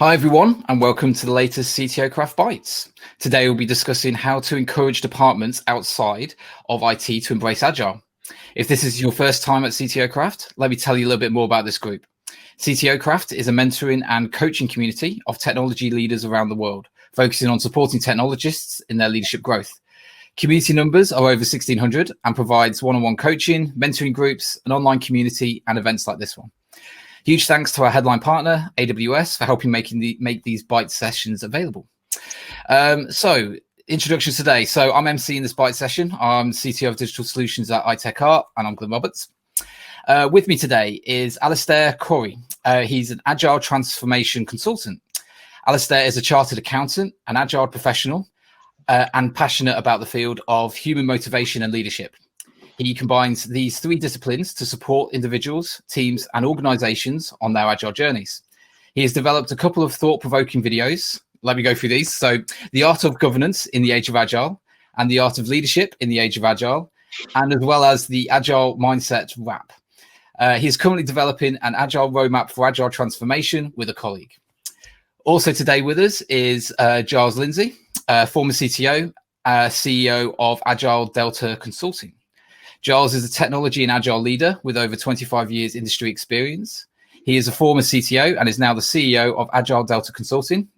Hi everyone, and welcome to the latest CTO Craft Bytes. Today we'll be discussing how to encourage departments outside of IT to embrace Agile. If this is your first time at CTO Craft, let me tell you a little bit more about this group. CTO Craft is a mentoring and coaching community of technology leaders around the world, focusing on supporting technologists in their leadership growth. Community numbers are over 1,600 and provides one-on-one coaching, mentoring groups, an online community, and events like this one. Huge thanks to our headline partner, AWS, for helping make these Bytes sessions available. So, introductions today. So, I'm emceeing this Bytes session. I'm CTO of Digital Solutions at iTechArt, and I'm Glyn. With me today is Alistair Corrie. He's an Agile transformation consultant. Alistair is a chartered accountant, an Agile professional, and passionate about the field of human motivation and leadership. He combines these three disciplines to support individuals, teams, and organizations on their Agile journeys. He has developed a couple of thought-provoking videos. Let me go through these. So, the art of governance in the age of Agile, and the art of leadership in the age of Agile, and as well as the Agile mindset wrap. He is currently developing an Agile roadmap for Agile transformation with a colleague. Also today with us is Giles Lindsay, former CTO, CEO of Agile Delta Consulting. Giles is a technology and Agile leader with over 25 years industry experience. He is a former CTO and is now the CEO of Agile Delta Consulting.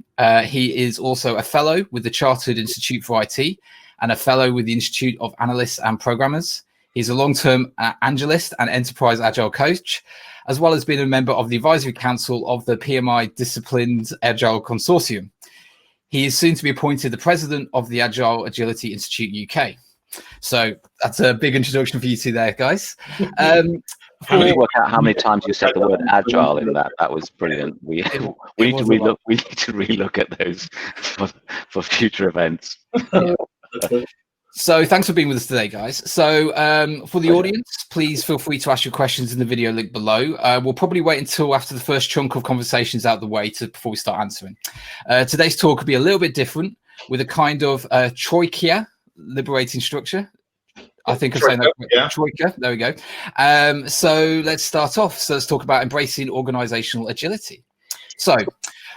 He is also a fellow with the Chartered Institute for IT and a fellow with the Institute of Analysts and Programmers. He's a long-term Angelist and enterprise Agile coach, as well as being a member of the advisory council of the PMI Disciplined Agile Consortium. He is soon to be appointed the president of the Agile Agility Institute UK. So that's a big introduction for you two there, guys. How did you work out how many times you said the word agile in that? That was brilliant. We need to relook at those for future events. So thanks for being with us today, guys. So for the audience, please feel free to ask your questions in the video link below. We'll probably wait until after the first chunk of conversations out the way before we start answering. Today's talk will be a little bit different with a kind of troika, liberating structure. I think I'm saying that. Yeah. Troika. There we go. So let's start off. So let's talk about embracing organizational agility. So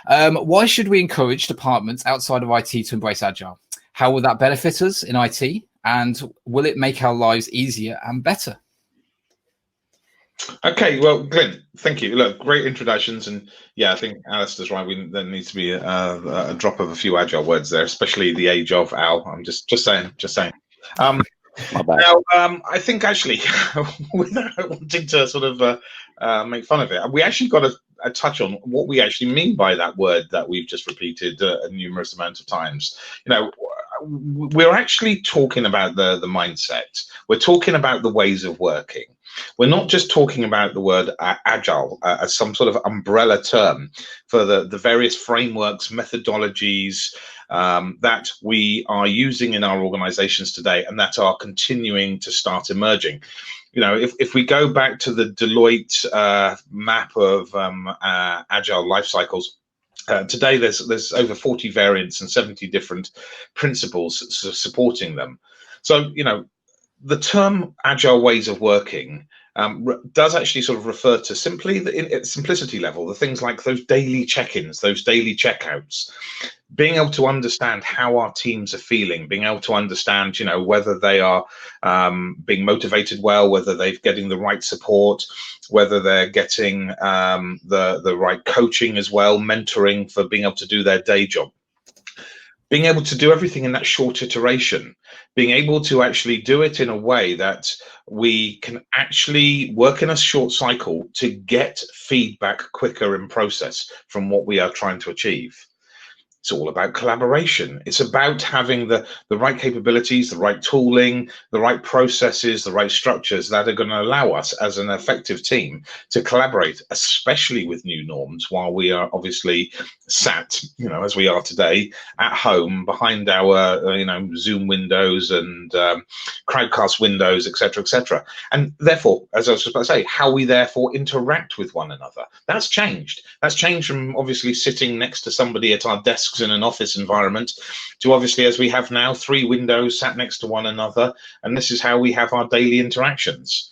why should we encourage departments outside of IT to embrace Agile? How will that benefit us in IT? And will it make our lives easier and better? Okay, well, Glyn, thank you. Look, great introductions, and yeah, I think Alistair's right. There needs to be a drop of a few Agile words there, especially the age of Al. I'm just saying. Now, I think actually, without wanting to sort of make fun of it, we actually got a touch on what we actually mean by that word that we've just repeated a numerous amount of times. You know, we're actually talking about the mindset. We're talking about the ways of working. We're not just talking about the word agile as some sort of umbrella term for the various frameworks, methodologies that we are using in our organizations today and that are continuing to start emerging. You know, if we go back to the Deloitte map of agile life cycles, today there's over 40 variants and 70 different principles supporting them. So, you know, the term agile ways of working does actually sort of refer to simply at simplicity level, the things like those daily check-ins, those daily checkouts, being able to understand how our teams are feeling, being able to understand, you know, whether they are being motivated well, whether they're getting the right support, whether they're getting the right coaching as well, mentoring for being able to do their day job. Being able to do everything in that short iteration, being able to actually do it in a way that we can actually work in a short cycle to get feedback quicker in process from what we are trying to achieve. It's all about collaboration. It's about having the right capabilities, the right tooling, the right processes, the right structures that are going to allow us as an effective team to collaborate, especially with new norms, while we are obviously sat, you know, as we are today, at home behind our, you know, Zoom windows and Crowdcast windows, etc., etc. And therefore, as I was about to say, how we therefore interact with one another. That's changed. That's changed from obviously sitting next to somebody at our desks in an office environment to obviously, as we have now, 3 windows sat next to one another, and this is how we have our daily interactions.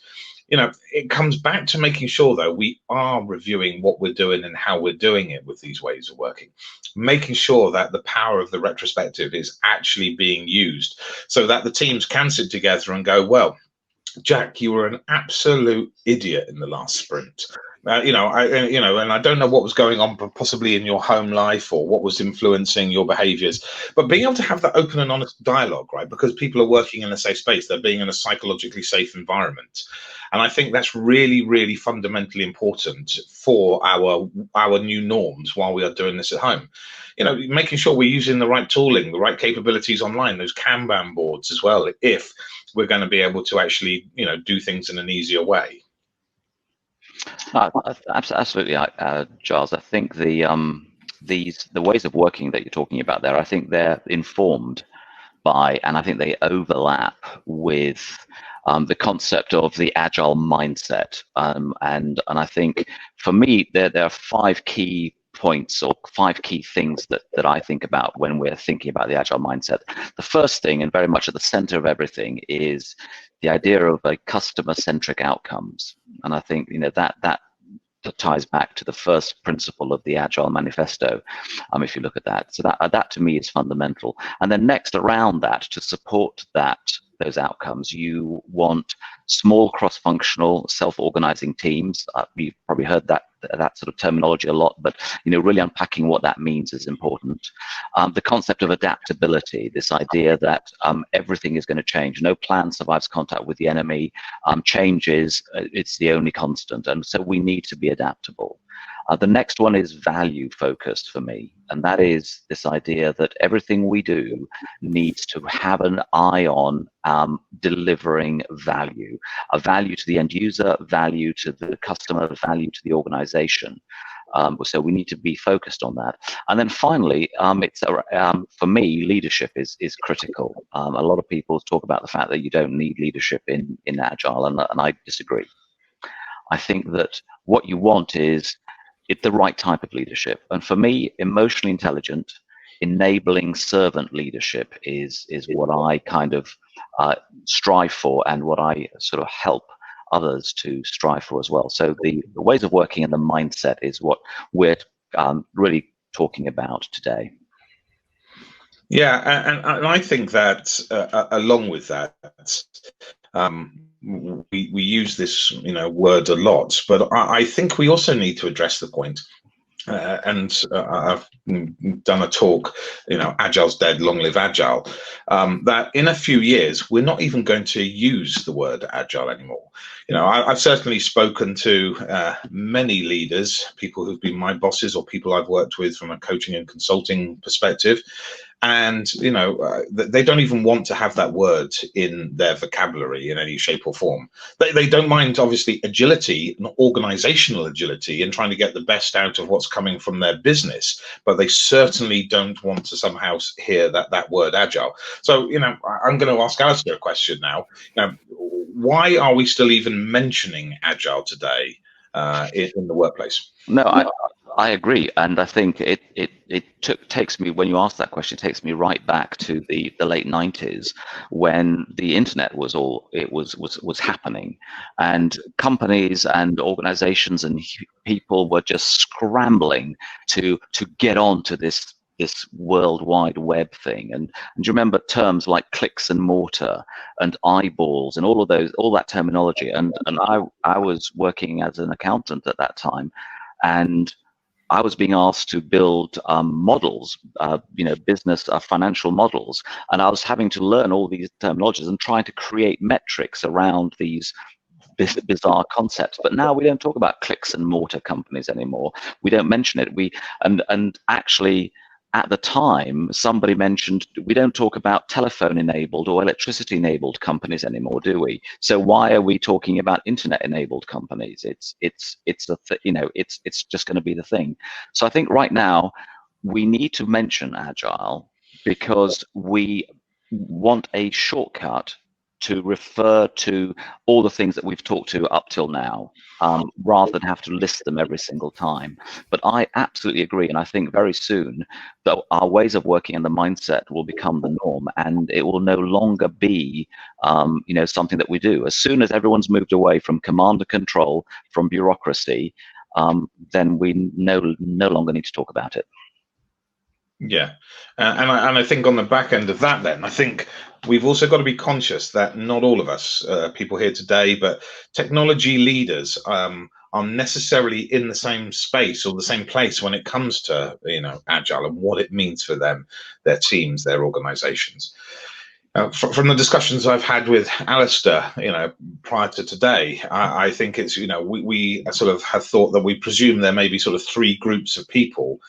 it comes back to making sure, though, we are reviewing what we're doing and how we're doing it with these ways of working, making sure that the power of the retrospective is actually being used so that the teams can sit together and go, well, Jack, you were an absolute idiot in the last sprint. And I don't know what was going on, possibly in your home life or what was influencing your behaviors. But being able to have that open and honest dialogue, right? Because people are working in a safe space, they're being in a psychologically safe environment. And I think that's really, really fundamentally important for our new norms while we are doing this at home. Making sure we're using the right tooling, the right capabilities online, those Kanban boards as well, if we're going to be able to actually, do things in an easier way. Absolutely, Giles. I think the ways of working that you're talking about there, I think they're informed by, and I think they overlap with the concept of the agile mindset. And I think for me, there are 5 key points or 5 key things that I think about when we're thinking about the agile mindset. The first thing, and very much at the center of everything, is the idea of a customer-centric outcomes. And I think that ties back to the first principle of the Agile Manifesto, if you look at that. So that to me is fundamental. And then next, around that, to support those outcomes, you want small cross-functional self-organizing teams. You've probably heard that sort of terminology a lot, but really unpacking what that means is important. The concept of adaptability, this idea that everything is going to change. No plan survives contact with the enemy. Changes, it's the only constant, and so we need to be adaptable. The next one is value focused for me, and that is this idea that everything we do needs to have an eye on delivering value, a value to the end user, value to the customer, value to the organization. So we need to be focused on that. And then finally, for me, leadership is critical. A lot of people talk about the fact that you don't need leadership in Agile, and I disagree. I think that what you want is the right type of leadership. And for me, emotionally intelligent, enabling servant leadership is what I kind of strive for, and what I sort of help others to strive for as well. So the ways of working and the mindset is what we're really talking about today. Yeah, and I think that along with that, we use this word a lot, but I think we also need to address the point. And I've done a talk, Agile's dead, long live Agile, that in a few years, we're not even going to use the word Agile anymore. I've certainly spoken to many leaders, people who've been my bosses or people I've worked with from a coaching and consulting perspective. And, they don't even want to have that word in their vocabulary in any shape or form. They don't mind, obviously, agility, organizational agility, and trying to get the best out of what's coming from their business. But they certainly don't want to somehow hear that word agile. So, I'm going to ask Alistair a question now. Why are we still even mentioning agile today in the workplace? No, I agree, and I think it takes me, when you ask that question, it takes me right back to the late 90s, when the internet was happening, and companies and organizations and people were just scrambling to get onto this World Wide Web thing. And do you remember terms like clicks and mortar and eyeballs and all that terminology? And I was working as an accountant at that time, and I was being asked to build models, business financial models, and I was having to learn all these terminologies and trying to create metrics around these bizarre concepts. But now we don't talk about clicks and mortar companies anymore. We don't mention it. And actually, at the time, somebody mentioned we don't talk about telephone-enabled or electricity-enabled companies anymore, do we? So why are we talking about internet-enabled companies? It's just going to be the thing. So I think right now we need to mention Agile because we want a shortcut to refer to all the things that we've talked to up till now, rather than have to list them every single time. But I absolutely agree, and I think very soon that our ways of working and the mindset will become the norm, and it will no longer be, something that we do. As soon as everyone's moved away from command and control, from bureaucracy, then we no longer need to talk about it. Yeah, and I think on the back end of that, then I think we've also got to be conscious that not all of us, people here today, but technology leaders, are necessarily in the same space or the same place when it comes to Agile and what it means for them, their teams, their organizations. From the discussions I've had with Alistair, prior to today, I think it's, we sort of have thought that we presume there may be sort of three groups of people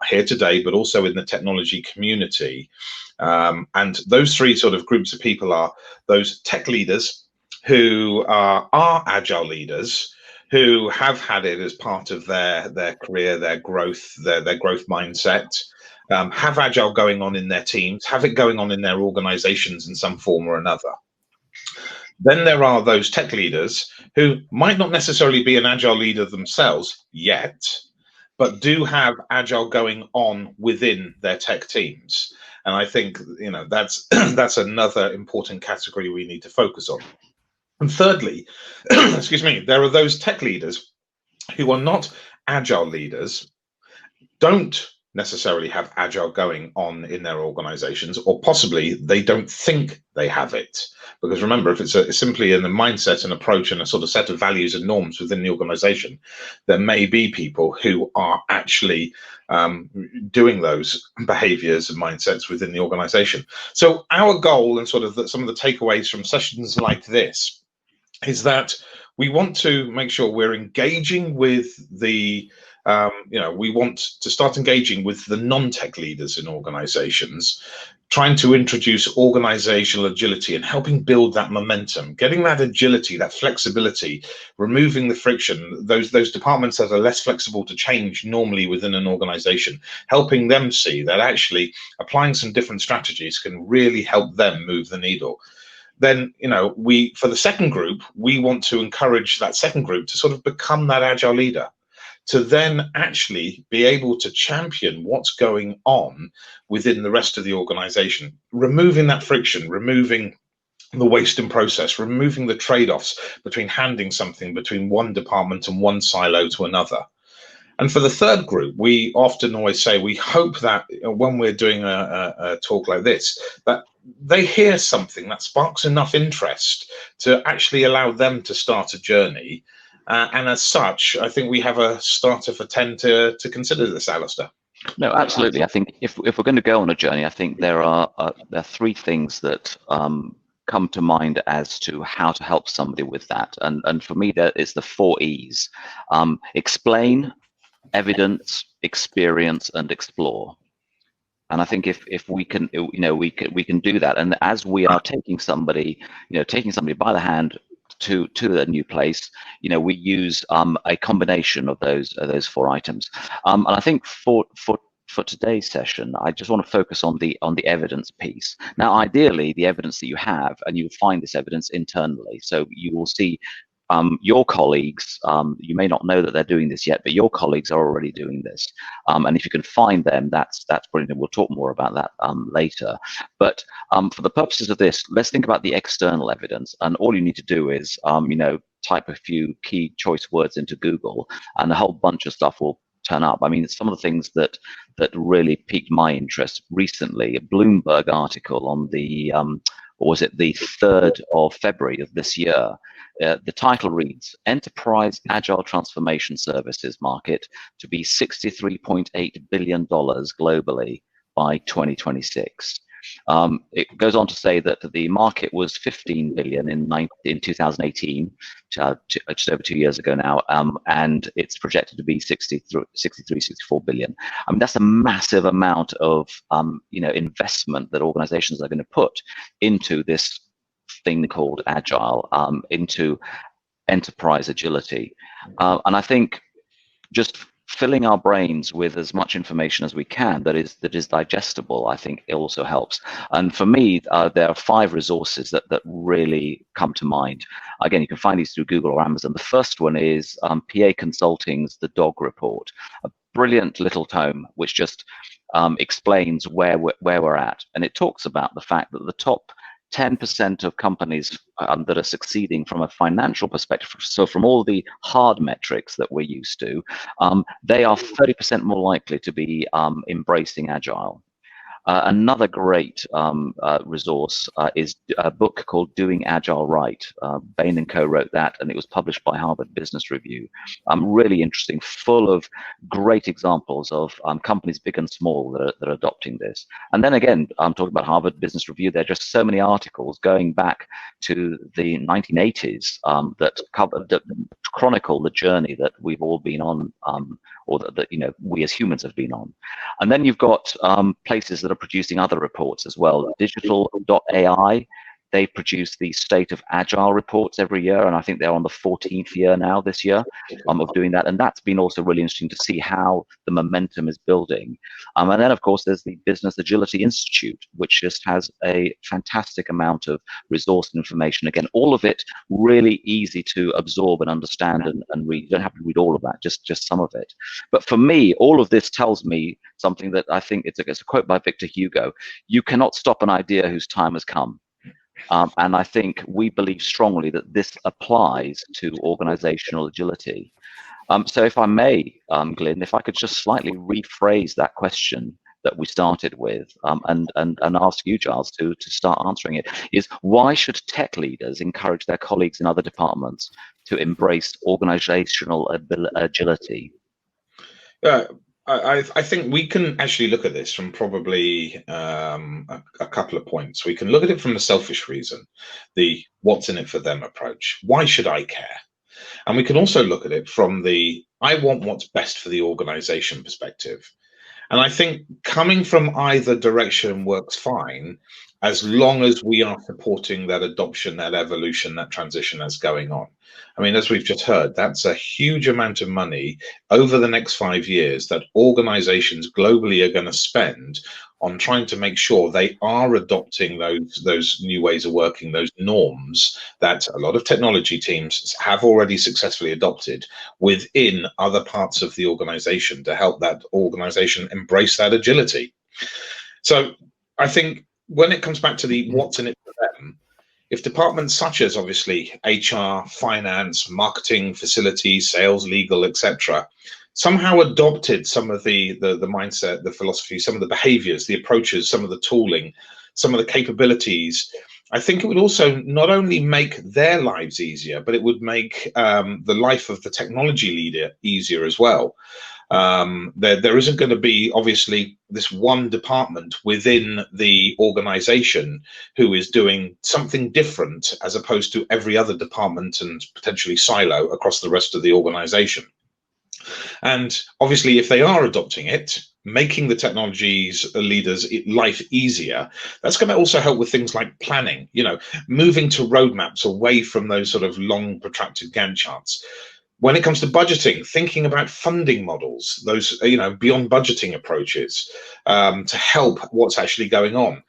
here today, but also in the technology community. And those three sort of groups of people are those tech leaders who are Agile leaders, who have had it as part of their career, their growth, their growth mindset. Have Agile going on in their teams, have it going on in their organizations in some form or another. Then there are those tech leaders who might not necessarily be an Agile leader themselves yet, but do have Agile going on within their tech teams. And I think, that's that's another important category we need to focus on. And thirdly, excuse me, there are those tech leaders who are not Agile leaders, don't necessarily have Agile going on in their organizations, or possibly they don't think they have it. Because remember, if it's simply in the mindset and approach and a sort of set of values and norms within the organization, there may be people who are actually doing those behaviors and mindsets within the organization. So our goal, and sort of some of the takeaways from sessions like this, is that we want to make sure we're engaging with the we want to start engaging with the non-tech leaders in organizations, trying to introduce organizational agility and helping build that momentum, getting that agility, that flexibility, removing the friction, those departments that are less flexible to change normally within an organization, helping them see that actually applying some different strategies can really help them move the needle. Then, for the second group, we want to encourage that second group to sort of become that Agile leader, to then actually be able to champion what's going on within the rest of the organization, removing that friction, removing the waste in process, removing the trade-offs between handing something between one department and one silo to another. And for the third group, we often always say we hope that when we're doing a talk like this, that they hear something that sparks enough interest to actually allow them to start a journey. And as such, I think we have a starter for 10 to consider this, Alistair. No, absolutely. I think if we're going to go on a journey, I think there are three things that come to mind as to how to help somebody with that. And for me, that is the 4 E's: explain, evidence, experience, and explore. And I think if we can, we can do that. And as we are taking somebody by the hand to a new place, we use a combination of those 4 items. And I think for today's session, I just want to focus on the evidence piece. Now, ideally, the evidence that you have, and you'll find this evidence internally. So you will see your colleagues, you may not know that they're doing this yet, but your colleagues are already doing this. And if you can find them, that's brilliant. We'll talk more about that later. But for the purposes of this, let's think about the external evidence. And all you need to do is, type a few key choice words into Google, and a whole bunch of stuff will turn up. I mean, some of the things that really piqued my interest recently, a Bloomberg article on the, or was it the 3rd of February of this year? The title reads, Enterprise Agile Transformation Services Market to be $63.8 billion globally by 2026. It goes on to say that the market was 15 billion in 2018, just over 2 years ago now, and it's projected to be 64 billion. I mean, that's a massive amount of investment that organizations are going to put into this thing called Agile, into enterprise agility. And I think just filling our brains with as much information as we can that is digestible, I think it also helps. And for me, there are 5 resources that really come to mind. Again, you can find these through Google or Amazon. The first one is PA Consulting's The Dog Report, a brilliant little tome which just explains where we're at. And it talks about the fact that the top 10% of companies that are succeeding from a financial perspective, so from all the hard metrics that we're used to, they are 30% more likely to be embracing Agile. Another great resource is a book called Doing Agile Right. Bain & Co. wrote that, and it was published by Harvard Business Review. Really interesting, full of great examples of companies big and small that are adopting this. And then again, I'm talking about Harvard Business Review. There are just so many articles going back to the 1980s that chronicle the journey that we've all been on, or that we as humans have been on. And then you've got places that are producing other reports as well. Digital.ai, they produce the State of Agile reports every year, and I think they're on the 14th year now this year of doing that. And that's been also really interesting to see how the momentum is building. And then, of course, there's the Business Agility Institute, which just has a fantastic amount of resource and information. Again, all of it really easy to absorb and understand and read. You don't have to read all of that, just some of it. But for me, all of this tells me something that I think it's a quote by Victor Hugo: you cannot stop an idea whose time has come. And I think we believe strongly that this applies to organizational agility. So if I may, Glyn, if I could just slightly rephrase that question that we started with, and ask you, Giles, to start answering it, is why should tech leaders encourage their colleagues in other departments to embrace organizational agility? I think we can actually look at this from probably a couple of points. We can look at it from the selfish reason, the what's in it for them approach. Why should I care? And we can also look at it from the I want what's best for the organization perspective. And I think coming from either direction works fine, as long as we are supporting that adoption, that evolution, that transition that's going on. I mean, as we've just heard, that's a huge amount of money over the next 5 years that organizations globally are going to spend on trying to make sure they are adopting those new ways of working, those norms that a lot of technology teams have already successfully adopted within other parts of the organization to help that organization embrace that agility. So I think when it comes back to the what's in it for them, if departments such as obviously HR, finance, marketing, facilities, sales, legal, etc., somehow adopted some of the mindset, the philosophy, some of the behaviors, the approaches, some of the tooling, some of the capabilities, I think it would also not only make their lives easier, but it would make the life of the technology leader easier as well. There isn't going to be obviously this one department within the organization who is doing something different as opposed to every other department and potentially silo across the rest of the organization. And obviously, if they are adopting it, making the technologies leaders' life easier, that's going to also help with things like planning, moving to roadmaps away from those sort of long protracted Gantt charts. When it comes to budgeting, thinking about funding models, those beyond budgeting approaches to help what's actually going on.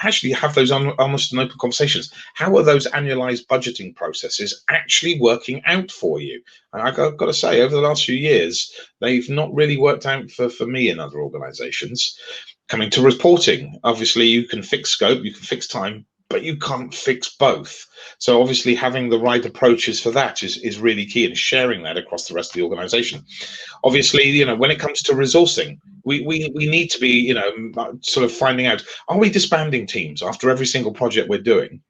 Actually have those almost an open conversations. How are those annualized budgeting processes actually working out for you? And I've got to say, over the last few years, they've not really worked out for me in other organizations. Coming to reporting, obviously you can fix scope, you can fix time, but you can't fix both. So obviously having the right approaches for that is really key, and sharing that across the rest of the organization. Obviously, when it comes to resourcing, we need to be, sort of finding out, are we disbanding teams after every single project we're doing?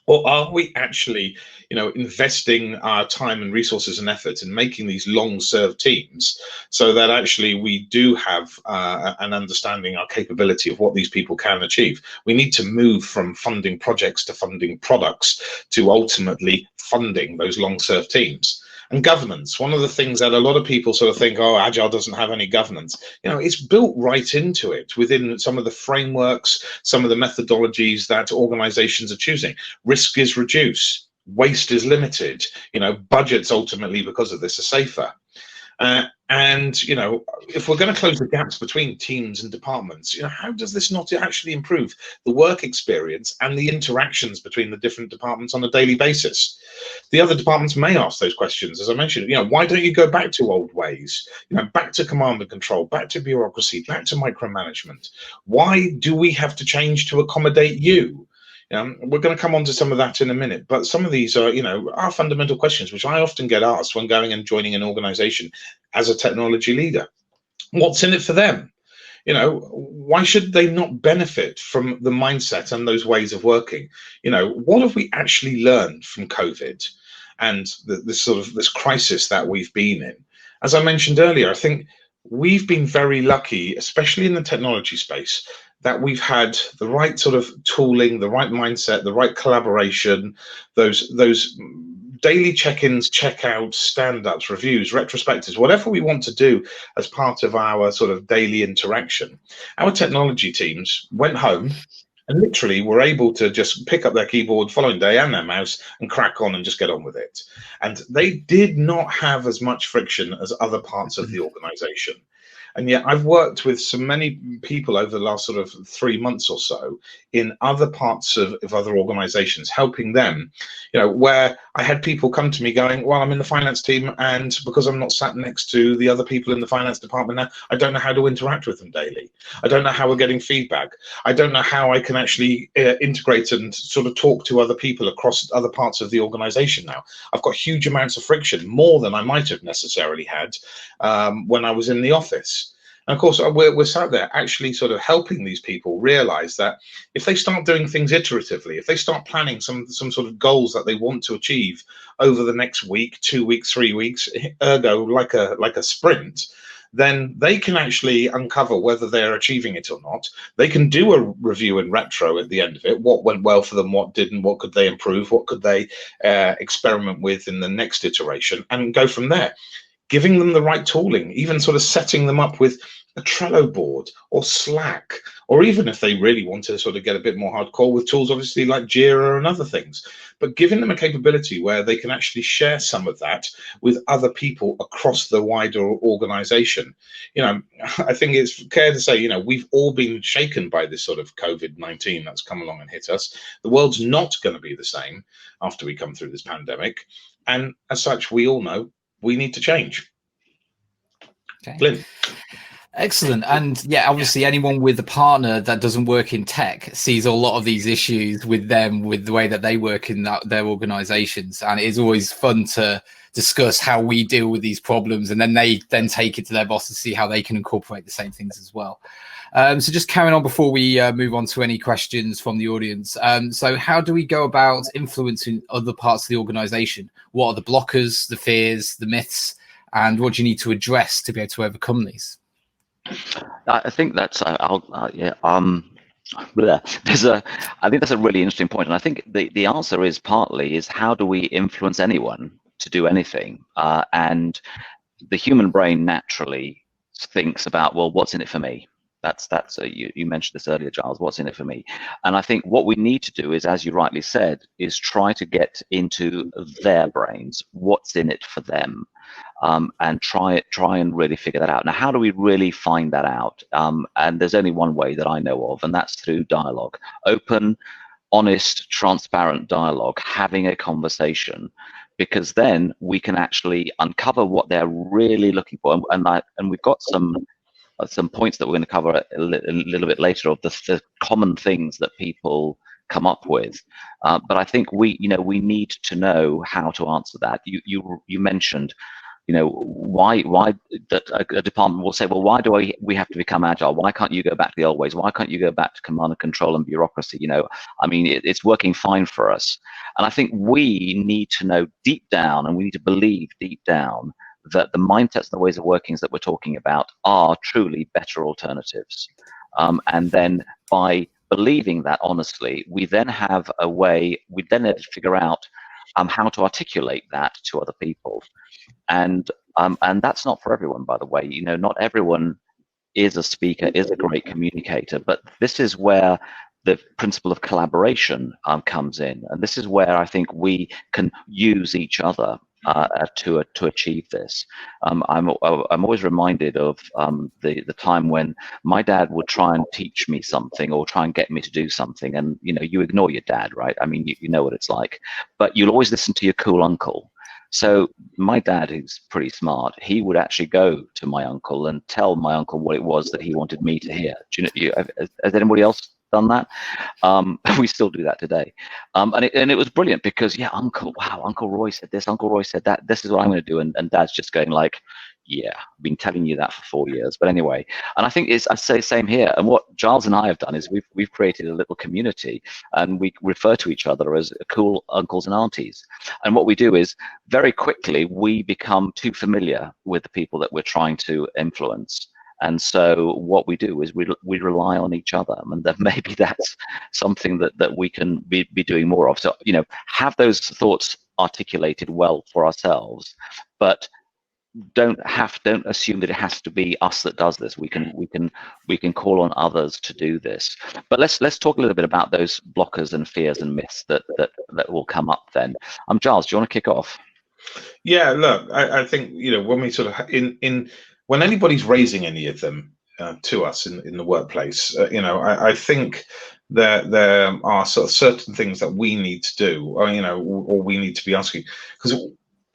Or are we actually, investing our time and resources and efforts in making these long-served teams so that actually we do have an understanding, our capability of what these people can achieve? We need to move from funding projects to funding products to ultimately funding those long-served teams. And governance, one of the things that a lot of people sort of think, oh, Agile doesn't have any governance. It's built right into it within some of the frameworks, some of the methodologies that organizations are choosing. Risk is reduced, waste is limited, budgets ultimately because of this are safer. And And if we're going to close the gaps between teams and departments, how does this not actually improve the work experience and the interactions between the different departments on a daily basis? The other departments may ask those questions, as I mentioned. Why don't you go back to old ways? Back to command and control, back to bureaucracy, back to micromanagement. Why do we have to change to accommodate you? We're going to come on to some of that in a minute, but some of these are fundamental questions which I often get asked when going and joining an organization as a technology leader. What's in it for them? Why should they not benefit from the mindset and those ways of working? What have we actually learned from COVID and this crisis that we've been in? As I mentioned earlier, I think we've been very lucky, especially in the technology space, that we've had the right sort of tooling, the right mindset, the right collaboration, those daily check-ins, check-outs, stand-ups, reviews, retrospectives, whatever we want to do as part of our sort of daily interaction. Our technology teams went home and literally were able to just pick up their keyboard following day and their mouse and crack on and just get on with it. And they did not have as much friction as other parts of the organization. And yet I've worked with so many people over the last sort of 3 months or so in other parts of other organizations, helping them, where I had people come to me going, well, I'm in the finance team, and because I'm not sat next to the other people in the finance department now, I don't know how to interact with them daily. I don't know how we're getting feedback. I don't know how I can actually integrate and sort of talk to other people across other parts of the organization now. I've got huge amounts of friction, more than I might have necessarily had when I was in the office. And of course, we're sat there actually sort of helping these people realize that if they start doing things iteratively, if they start planning some sort of goals that they want to achieve over the next week, 2 weeks, 3 weeks, ergo like a sprint, then they can actually uncover whether they're achieving it or not. They can do a review in retro at the end of it. What went well for them, what didn't, what could they improve, what could they experiment with in the next iteration, and go from there. Giving them the right tooling, even sort of setting them up with a Trello board or Slack, or even if they really want to sort of get a bit more hardcore with tools, obviously like Jira and other things, but giving them a capability where they can actually share some of that with other people across the wider organization. I think it's fair to say, we've all been shaken by this sort of COVID-19 that's come along and hit us. The world's not going to be the same after we come through this pandemic. And as such, we all know we need to change. Okay. Glyn. Excellent. And yeah, obviously anyone with a partner that doesn't work in tech sees a lot of these issues with them, with the way that they work in their organizations. And it is always fun to discuss how we deal with these problems, and then they take it to their boss to see how they can incorporate the same things as well. So just carrying on before we move on to any questions from the audience. So how do we go about influencing other parts of the organization? What are the blockers, the fears, the myths, and what do you need to address to be able to overcome these? I think that's I think that's a really interesting point, and I think the answer is partly how do we influence anyone to do anything? And the human brain naturally thinks about, well, what's in it for me? You mentioned this earlier, Giles. What's in it for me? And I think what we need to do is, as you rightly said, is try to get into their brains. What's in it for them? And try and really figure that out. Now, how do we really find that out? And there's only one way that I know of, and that's through dialogue. Open, honest, transparent dialogue, having a conversation, because then we can actually uncover what they're really looking for. And we've got some points that we're going to cover a little bit later of the common things that people come up with. But I think we need to know how to answer that. You mentioned, why that a department will say, well, why do we have to become agile? Why can't you go back to the old ways? Why can't you go back to command and control and bureaucracy? It's working fine for us. And I think we need to know deep down, and we need to believe deep down, that the mindsets and the ways of workings that we're talking about are truly better alternatives. And then by believing that honestly, we then have a way, we then need to figure out how to articulate that to other people. And that's not for everyone, by the way. Not everyone is a speaker, is a great communicator, but this is where the principle of collaboration comes in. And this is where I think we can use each other. to achieve this. I'm always reminded of the time when my dad would try and teach me something or try and get me to do something, and you ignore your dad, right? I mean, you know what it's like, but you'll always listen to your cool uncle. So my dad, who's pretty smart, he would actually go to my uncle and tell my uncle what it was that he wanted me to hear. Do you know? Has anybody else done that? We still do that today, and it was brilliant because Uncle Roy said this, Uncle Roy said that. This is what I'm going to do, and Dad's just going like, yeah, I've been telling you that for 4 years. But anyway, and I think I say same here. And what Giles and I have done is we've created a little community, and we refer to each other as cool uncles and aunties. And what we do is very quickly we become too familiar with the people that we're trying to influence. And so what we do is we rely on each other, and that maybe that's something that we can be doing more of. So have those thoughts articulated well for ourselves, but don't assume that it has to be us that does this. We can call on others to do this. But let's talk a little bit about those blockers and fears and myths that will come up then. Giles, do you want to kick off? Yeah, look, I think when we sort of when anybody's raising any of them to us in the workplace, I think that there are sort of certain things that we need to do, or we need to be asking, because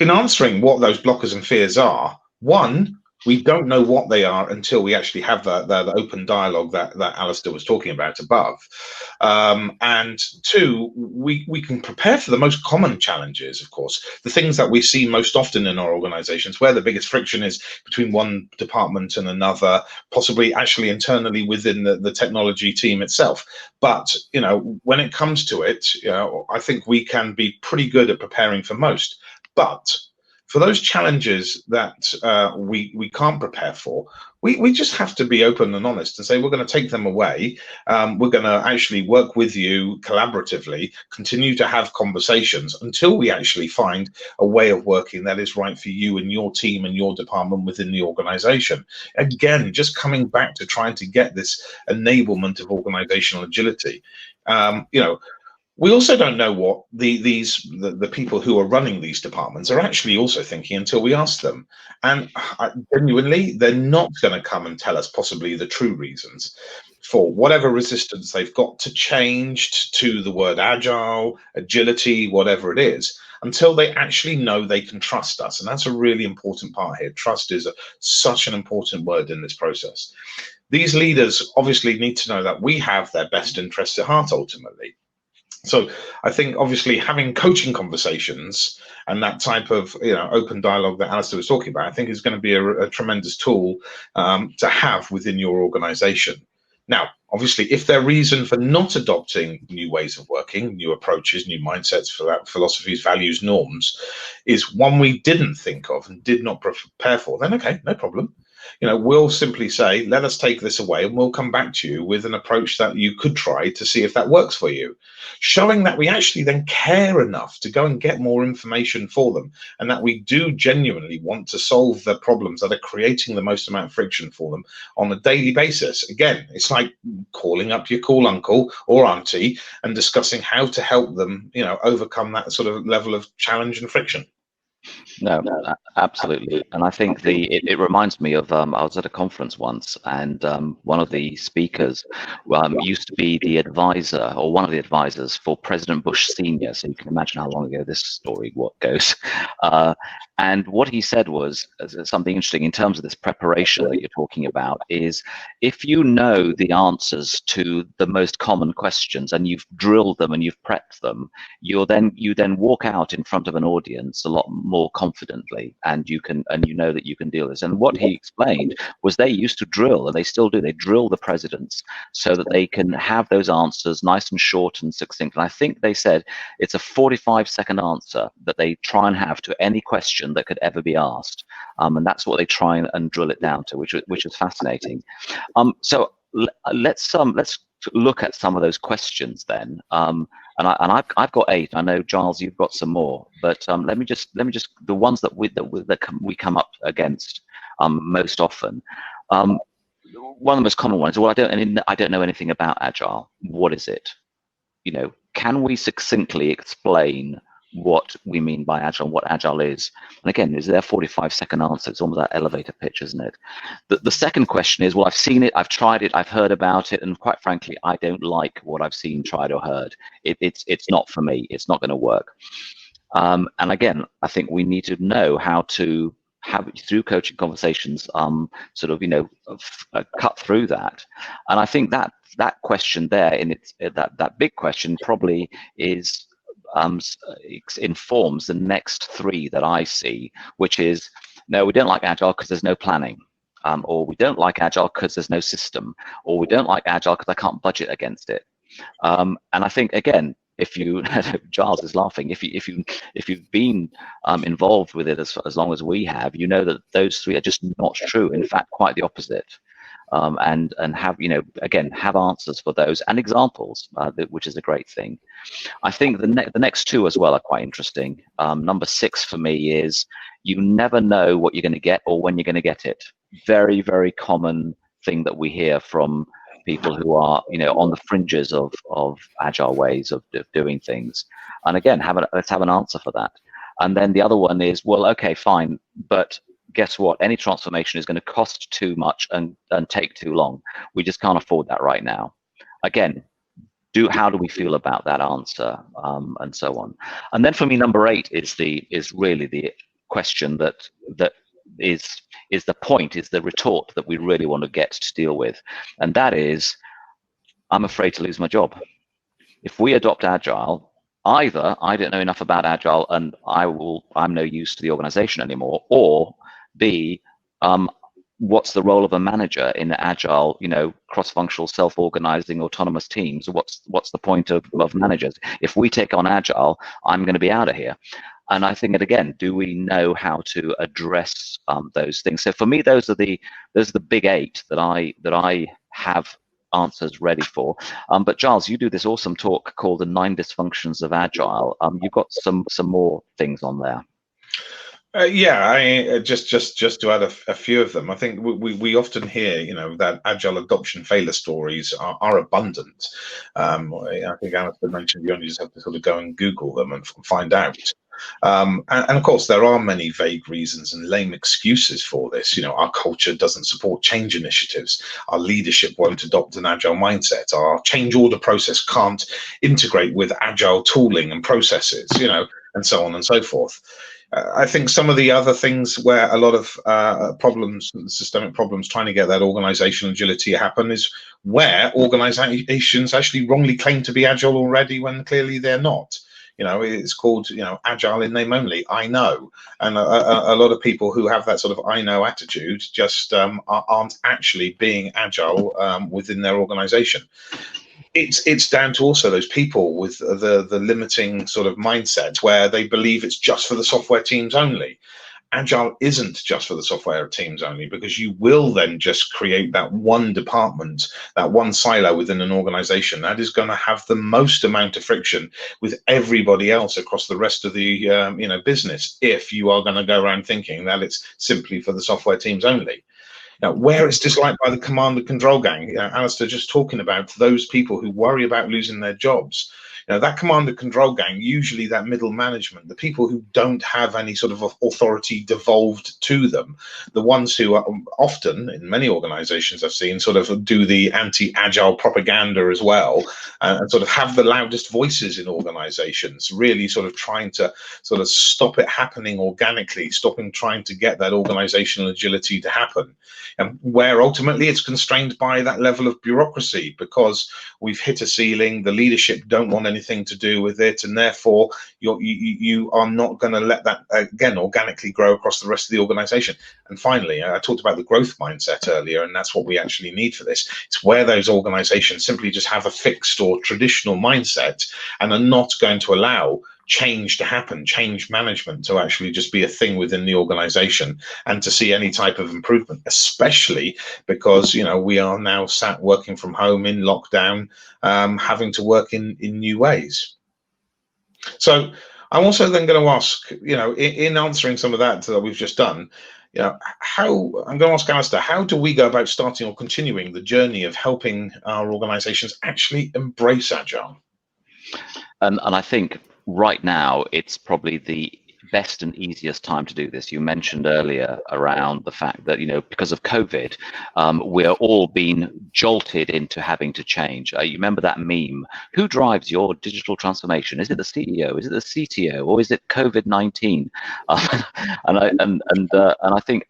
in answering what those blockers and fears are, one, we don't know what they are until we actually have the open dialogue that Alistair was talking about above. And two, we can prepare for the most common challenges, of course, the things that we see most often in our organizations, where the biggest friction is between one department and another, possibly actually internally within the technology team itself. But, when it comes to it, I think we can be pretty good at preparing for most. But for those challenges that we can't prepare for, we just have to be open and honest and say we're going to take them away. We're going to actually work with you collaboratively, continue to have conversations until we actually find a way of working that is right for you and your team and your department within the organization. Again, just coming back to trying to get this enablement of organizational agility. We also don't know what the people who are running these departments are actually also thinking until we ask them. And genuinely, they're not going to come and tell us possibly the true reasons for whatever resistance they've got to change to the word agile, agility, whatever it is, until they actually know they can trust us. And that's a really important part here. Trust is such an important word in this process. These leaders obviously need to know that we have their best interests at heart ultimately. So I think obviously having coaching conversations and that type of open dialogue that Alistair was talking about, I think is going to be a tremendous tool to have within your organization. Now, obviously, if their reason for not adopting new ways of working, new approaches, new mindsets, for that philosophies, values, norms, is one we didn't think of and did not prepare for, then okay, no problem. We'll simply say, let us take this away and we'll come back to you with an approach that you could try to see if that works for you. Showing that we actually then care enough to go and get more information for them, and that we do genuinely want to solve the problems that are creating the most amount of friction for them on a daily basis. Again, it's like calling up your cool uncle or auntie and discussing how to help them, overcome that sort of level of challenge and friction. No, absolutely. And I think it reminds me of I was at a conference once, and one of the speakers used to be the advisor, or one of the advisors for President Bush Sr. So you can imagine how long ago this story goes. And what he said was something interesting in terms of this preparation that you're talking about is, if you know the answers to the most common questions and you've drilled them and you've prepped them, you then walk out in front of an audience a lot more confidently, and you know that you can deal with this. And what he explained was they used to drill, and they still do. They drill the presidents so that they can have those answers nice and short and succinct. And I think they said it's a 45-second answer that they try and have to any question that could ever be asked, and that's what they try and drill it down to, which is fascinating. So let's look at some of those questions then. And I've got 8. I know, Giles, you've got some more, but let me just the ones that we come up against most often. One of the most common ones. Well, I don't know anything about Agile. What is it? Can we succinctly explain what we mean by Agile and what Agile is. And again, is there a 45-second answer? It's almost that elevator pitch, isn't it? The second question is, well, I've seen it, I've tried it, I've heard about it, and quite frankly, I don't like what I've seen, tried, or heard. It's not for me. It's not going to work. And again, I think we need to know how to have, through coaching conversations, sort of, cut through that. And I think that question there, in its that big question, probably is informs the next three that I see, which is, no, we don't like Agile because there's no planning, or we don't like Agile because there's no system, or we don't like Agile because I can't budget against it. And I think, again, if you, Giles is laughing, if you've been involved with it as long as we have, you know that those three are just not true. In fact, quite the opposite. And have, again, have answers for those and examples, which is a great thing. I think the next two as well are quite interesting. Number 6 for me is, you never know what you're going to get or when you're going to get it. Very, very common thing that we hear from people who are, on the fringes of Agile ways of doing things. And again, let's have an answer for that. And then the other one is, well, okay, fine, but guess what? Any transformation is going to cost too much and take too long. We just can't afford that right now. Again, how do we feel about that answer, and so on. And then for me, number 8 is really the question that is the point, is the retort that we really want to get to deal with, and that is, I'm afraid to lose my job. If we adopt Agile, either I don't know enough about Agile and I'm no use to the organization anymore, or B, what's the role of a manager in Agile, cross-functional, self-organizing, autonomous teams? What's the point of managers? If we take on Agile, I'm going to be out of here. And I think that, again, do we know how to address those things? So for me, those are the big 8 that I have answers ready for. But Giles, you do this awesome talk called The 9 Dysfunctions of Agile. You've got some more things on there. Yeah, I just to add a few of them. I think we often hear, that Agile adoption failure stories are abundant. I think Alistair mentioned you only just have to sort of go and Google them and find out. And of course, there are many vague reasons and lame excuses for this. Our culture doesn't support change initiatives. Our leadership won't adopt an Agile mindset. Our change order process can't integrate with Agile tooling and processes, and so on and so forth. I think some of the other things where a lot of problems, systemic problems, trying to get that organizational agility happen is where organizations actually wrongly claim to be Agile already when clearly they're not. It's called, Agile in name only, I know. And a lot of people who have that sort of I know attitude just aren't actually being Agile within their organization. It's down to also those people with the limiting sort of mindset where they believe it's just for the software teams only. Agile isn't just for the software teams only, because you will then just create that one department, that one silo within an organization that is going to have the most amount of friction with everybody else across the rest of the business, if you are going to go around thinking that it's simply for the software teams only. Now, where it's disliked by the command and control gang, Alistair just talking about those people who worry about losing their jobs. That command and control gang, usually that middle management, the people who don't have any sort of authority devolved to them, the ones who are often, in many organizations I've seen, sort of do the anti-Agile propaganda as well, and sort of have the loudest voices in organizations, really sort of trying to sort of stop it happening organically, stopping trying to get that organizational agility to happen. And where ultimately it's constrained by that level of bureaucracy, because we've hit a ceiling, the leadership don't want anything to do with it, and therefore you are not going to let that again organically grow across the rest of the organization. And finally, I talked about the growth mindset earlier, and that's what we actually need for this. It's where those organizations simply just have a fixed or traditional mindset and are not going to allow change to happen, change management to actually just be a thing within the organization, and to see any type of improvement, especially because we are now sat working from home in lockdown, having to work in new ways. So I'm also then going to ask, in answering some of that we've just done, how I'm going to ask Alistair, how do we go about starting or continuing the journey of helping our organizations actually embrace Agile? And I think right now, it's probably the best and easiest time to do this. You mentioned earlier around the fact that, because of COVID, we're all being jolted into having to change. You remember that meme? Who drives your digital transformation? Is it the CEO? Is it the CTO? Or is it COVID-19? And I think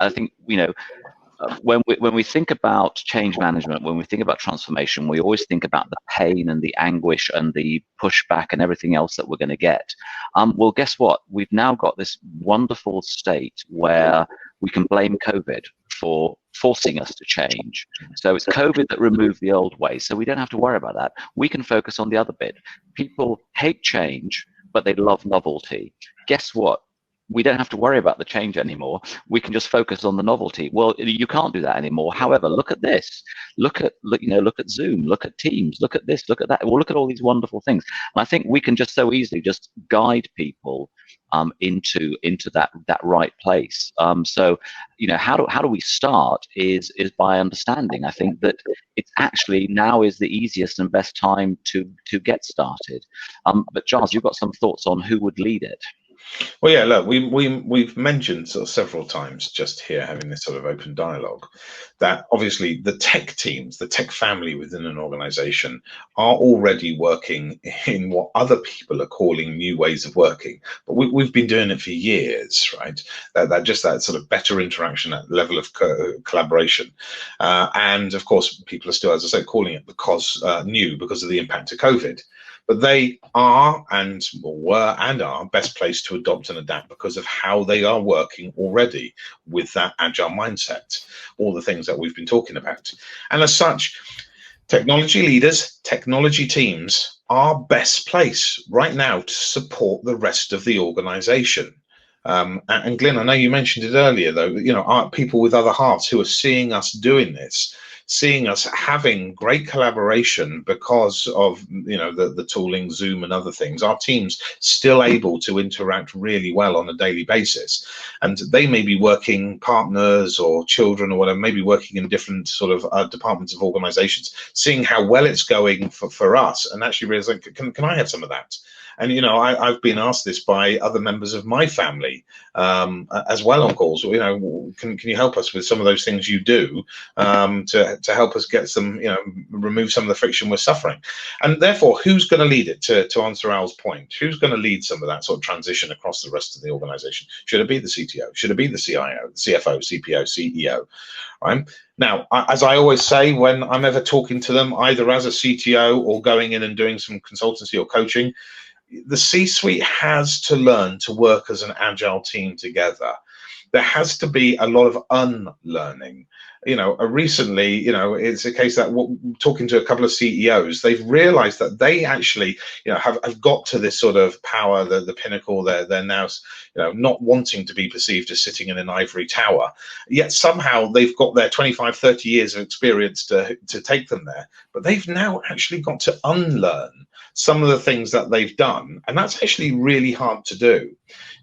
when we think about change management, when we think about transformation, we always think about the pain and the anguish and the pushback and everything else that we're going to get. Well, guess what? We've now got this wonderful state where we can blame COVID for forcing us to change. So it's COVID that removed the old way. So we don't have to worry about that. We can focus on the other bit. People hate change, but they love novelty. Guess what? We don't have to worry about the change anymore. We can just focus on the novelty. Well, you can't do that anymore. However, look at this. Look at Zoom. Look at Teams. Look at this. Look at that. Well, look at all these wonderful things. And I think we can just so easily just guide people into that right place. So, how do we start is by understanding. I think that it's actually now is the easiest and best time to get started. But Giles, you've got some thoughts on who would lead it. Well, yeah, look, we've mentioned sort of several times just here having this sort of open dialogue that obviously the tech teams, the tech family within an organization are already working in what other people are calling new ways of working. But we've been doing it for years, right? That just that sort of better interaction at level of collaboration. And of course, people are still, as I said, calling it new because of the impact of COVID. But they are and were and are best placed to adopt and adapt because of how they are working already with that agile mindset, all the things that we've been talking about. And as such, technology leaders, technology teams are best placed right now to support the rest of the organization. And Glyn, I know you mentioned it earlier, though, are people with other hearts who are seeing us doing this, seeing us having great collaboration because of the tooling, Zoom and other things. Our teams still able to interact really well on a daily basis, and they may be working partners or children or whatever, maybe working in different sort of departments of organizations, seeing how well it's going for us, and actually realizing, can I have some of that? And I've been asked this by other members of my family as well on calls. Can you help us with some of those things you do to help us get some, remove some of the friction we're suffering? And therefore, who's going to lead it? To answer Al's point, who's going to lead some of that sort of transition across the rest of the organization? Should it be the CTO? Should it be the CIO, CFO, CPO, CEO? Right? Now, as I always say, when I'm ever talking to them, either as a CTO or going in and doing some consultancy or coaching, the C-suite has to learn to work as an agile team together. There has to be a lot of unlearning. Recently, it's a case that talking to a couple of CEOs, they've realized that they actually, have got to this sort of power, the pinnacle. They're now, not wanting to be perceived as sitting in an ivory tower. Yet somehow they've got their 25, 30 years of experience to take them there. But they've now actually got to unlearn some of the things that they've done, and that's actually really hard to do.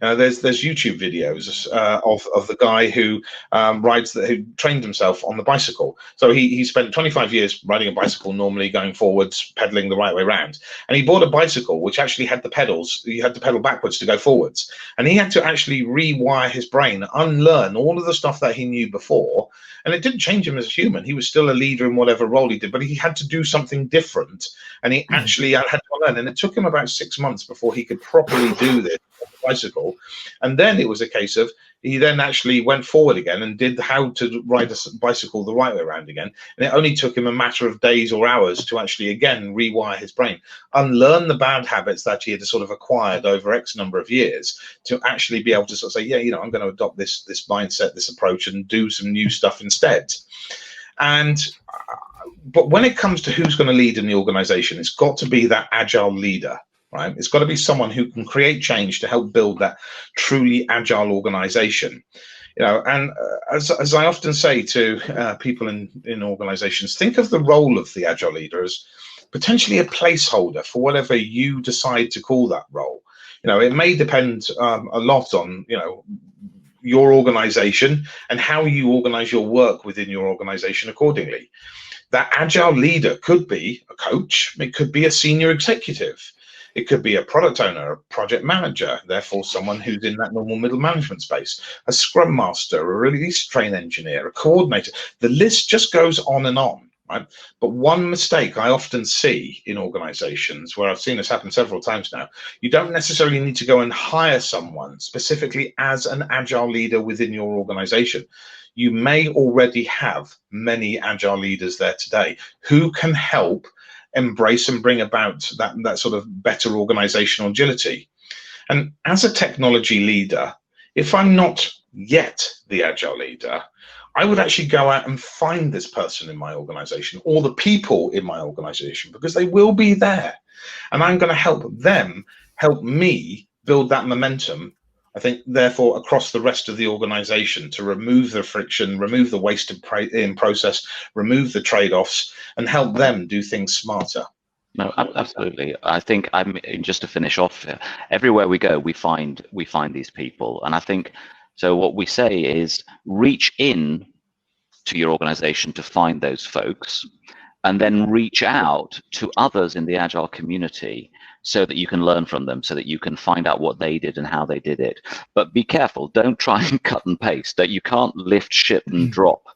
There's YouTube videos of the guy who who trained himself on the bicycle. So he spent 25 years riding a bicycle, normally going forwards, pedaling the right way around. And he bought a bicycle which actually had the pedals. You had to pedal backwards to go forwards. And he had to actually rewire his brain, unlearn all of the stuff that he knew before. And it didn't change him as a human. He was still a leader in whatever role he did, but he had to do something different. And he actually had to learn. And it took him about 6 months before he could properly do this on the bicycle. And then it was a case of he then actually went forward again and did how to ride a bicycle the right way around again. And it only took him a matter of days or hours to actually, again, rewire his brain, unlearn the bad habits that he had sort of acquired over X number of years to actually be able to sort of say, yeah, I'm going to adopt this mindset, this approach, and do some new stuff instead. But when it comes to who's going to lead in the organization, it's got to be that agile leader. Right? It's got to be someone who can create change to help build that truly agile organization. And as I often say to people in organizations, think of the role of the agile leader as potentially a placeholder for whatever you decide to call that role. It may depend a lot on, your organization and how you organize your work within your organization accordingly. That agile leader could be a coach, it could be a senior executive. It could be a product owner, a project manager, therefore someone who's in that normal middle management space, a scrum master, a release train engineer, a coordinator. The list just goes on and on. Right? But one mistake I often see in organizations, where I've seen this happen several times now, you don't necessarily need to go and hire someone specifically as an agile leader within your organization. You may already have many agile leaders there today who can help embrace and bring about that sort of better organizational agility. And as a technology leader, if I'm not yet the agile leader, I would actually go out and find this person in my organization or the people in my organization, because they will be there. And I'm going to help them help me build that momentum, I think, therefore, across the rest of the organization, to remove the friction, remove the waste in process, remove the trade-offs, and help them do things smarter. No, absolutely. I think just to finish off, everywhere we go, we find these people. And I think, so what we say is reach in to your organization to find those folks, and then reach out to others in the Agile community so that you can learn from them, so that you can find out what they did and how they did it. But be careful, don't try and cut and paste. That you can't lift, shift and drop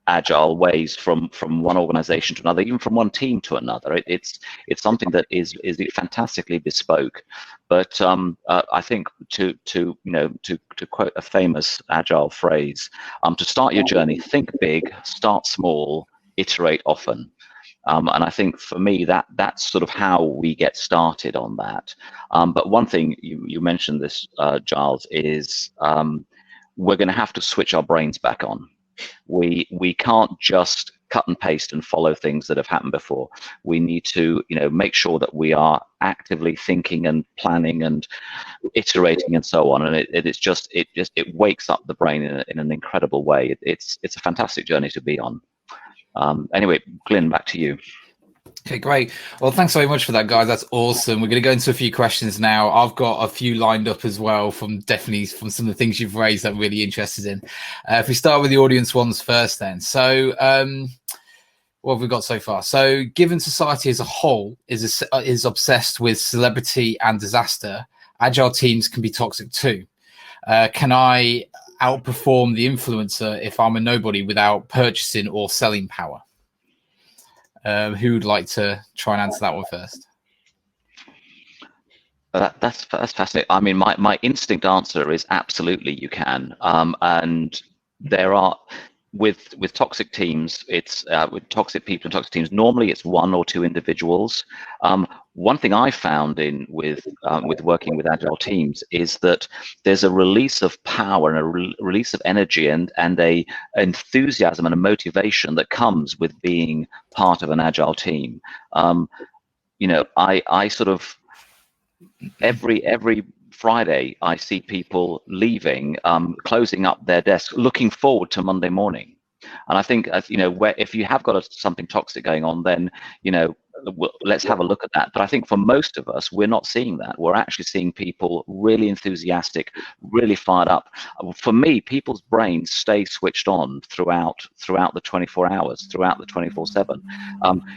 Agile ways from one organization to another, even from one team to another. It's something that is fantastically bespoke. But I think to quote a famous Agile phrase, to start your journey, think big, start small, iterate often. And I think for me that's sort of how we get started on that. But one thing you mentioned this, Giles, is we're going to have to switch our brains back on. We can't just cut and paste and follow things that have happened before. We need to, make sure that we are actively thinking and planning and iterating and so on. And it wakes up the brain in an incredible way. It's a fantastic journey to be on. Anyway, Glyn, back to you. Okay, great. Well, thanks very much for that, guys. That's awesome. We're going to go into a few questions now. I've got a few lined up as well from some of the things you've raised that I'm really interested in. If we start with the audience ones first then. So what have we got so far? So given society as a whole is obsessed with celebrity and disaster, agile teams can be toxic too. Can I outperform the influencer if I'm a nobody without purchasing or selling power? Who would like to try and answer that one first? That's fascinating. I mean, my instinct answer is absolutely you can. And there are with toxic teams, it's with toxic people and toxic teams. Normally, it's one or two individuals. One thing I found with working with agile teams is that there's a release of power and a release of energy and a enthusiasm and a motivation that comes with being part of an agile team. I sort of every Friday I see people leaving, closing up their desk, looking forward to Monday morning. And I think if you have got something toxic going on, then let's have a look at that. But I think for most of us, we're not seeing that. We're actually seeing people really enthusiastic, really fired up. For me, people's brains stay switched on throughout the 24 hours, throughout the 24/7.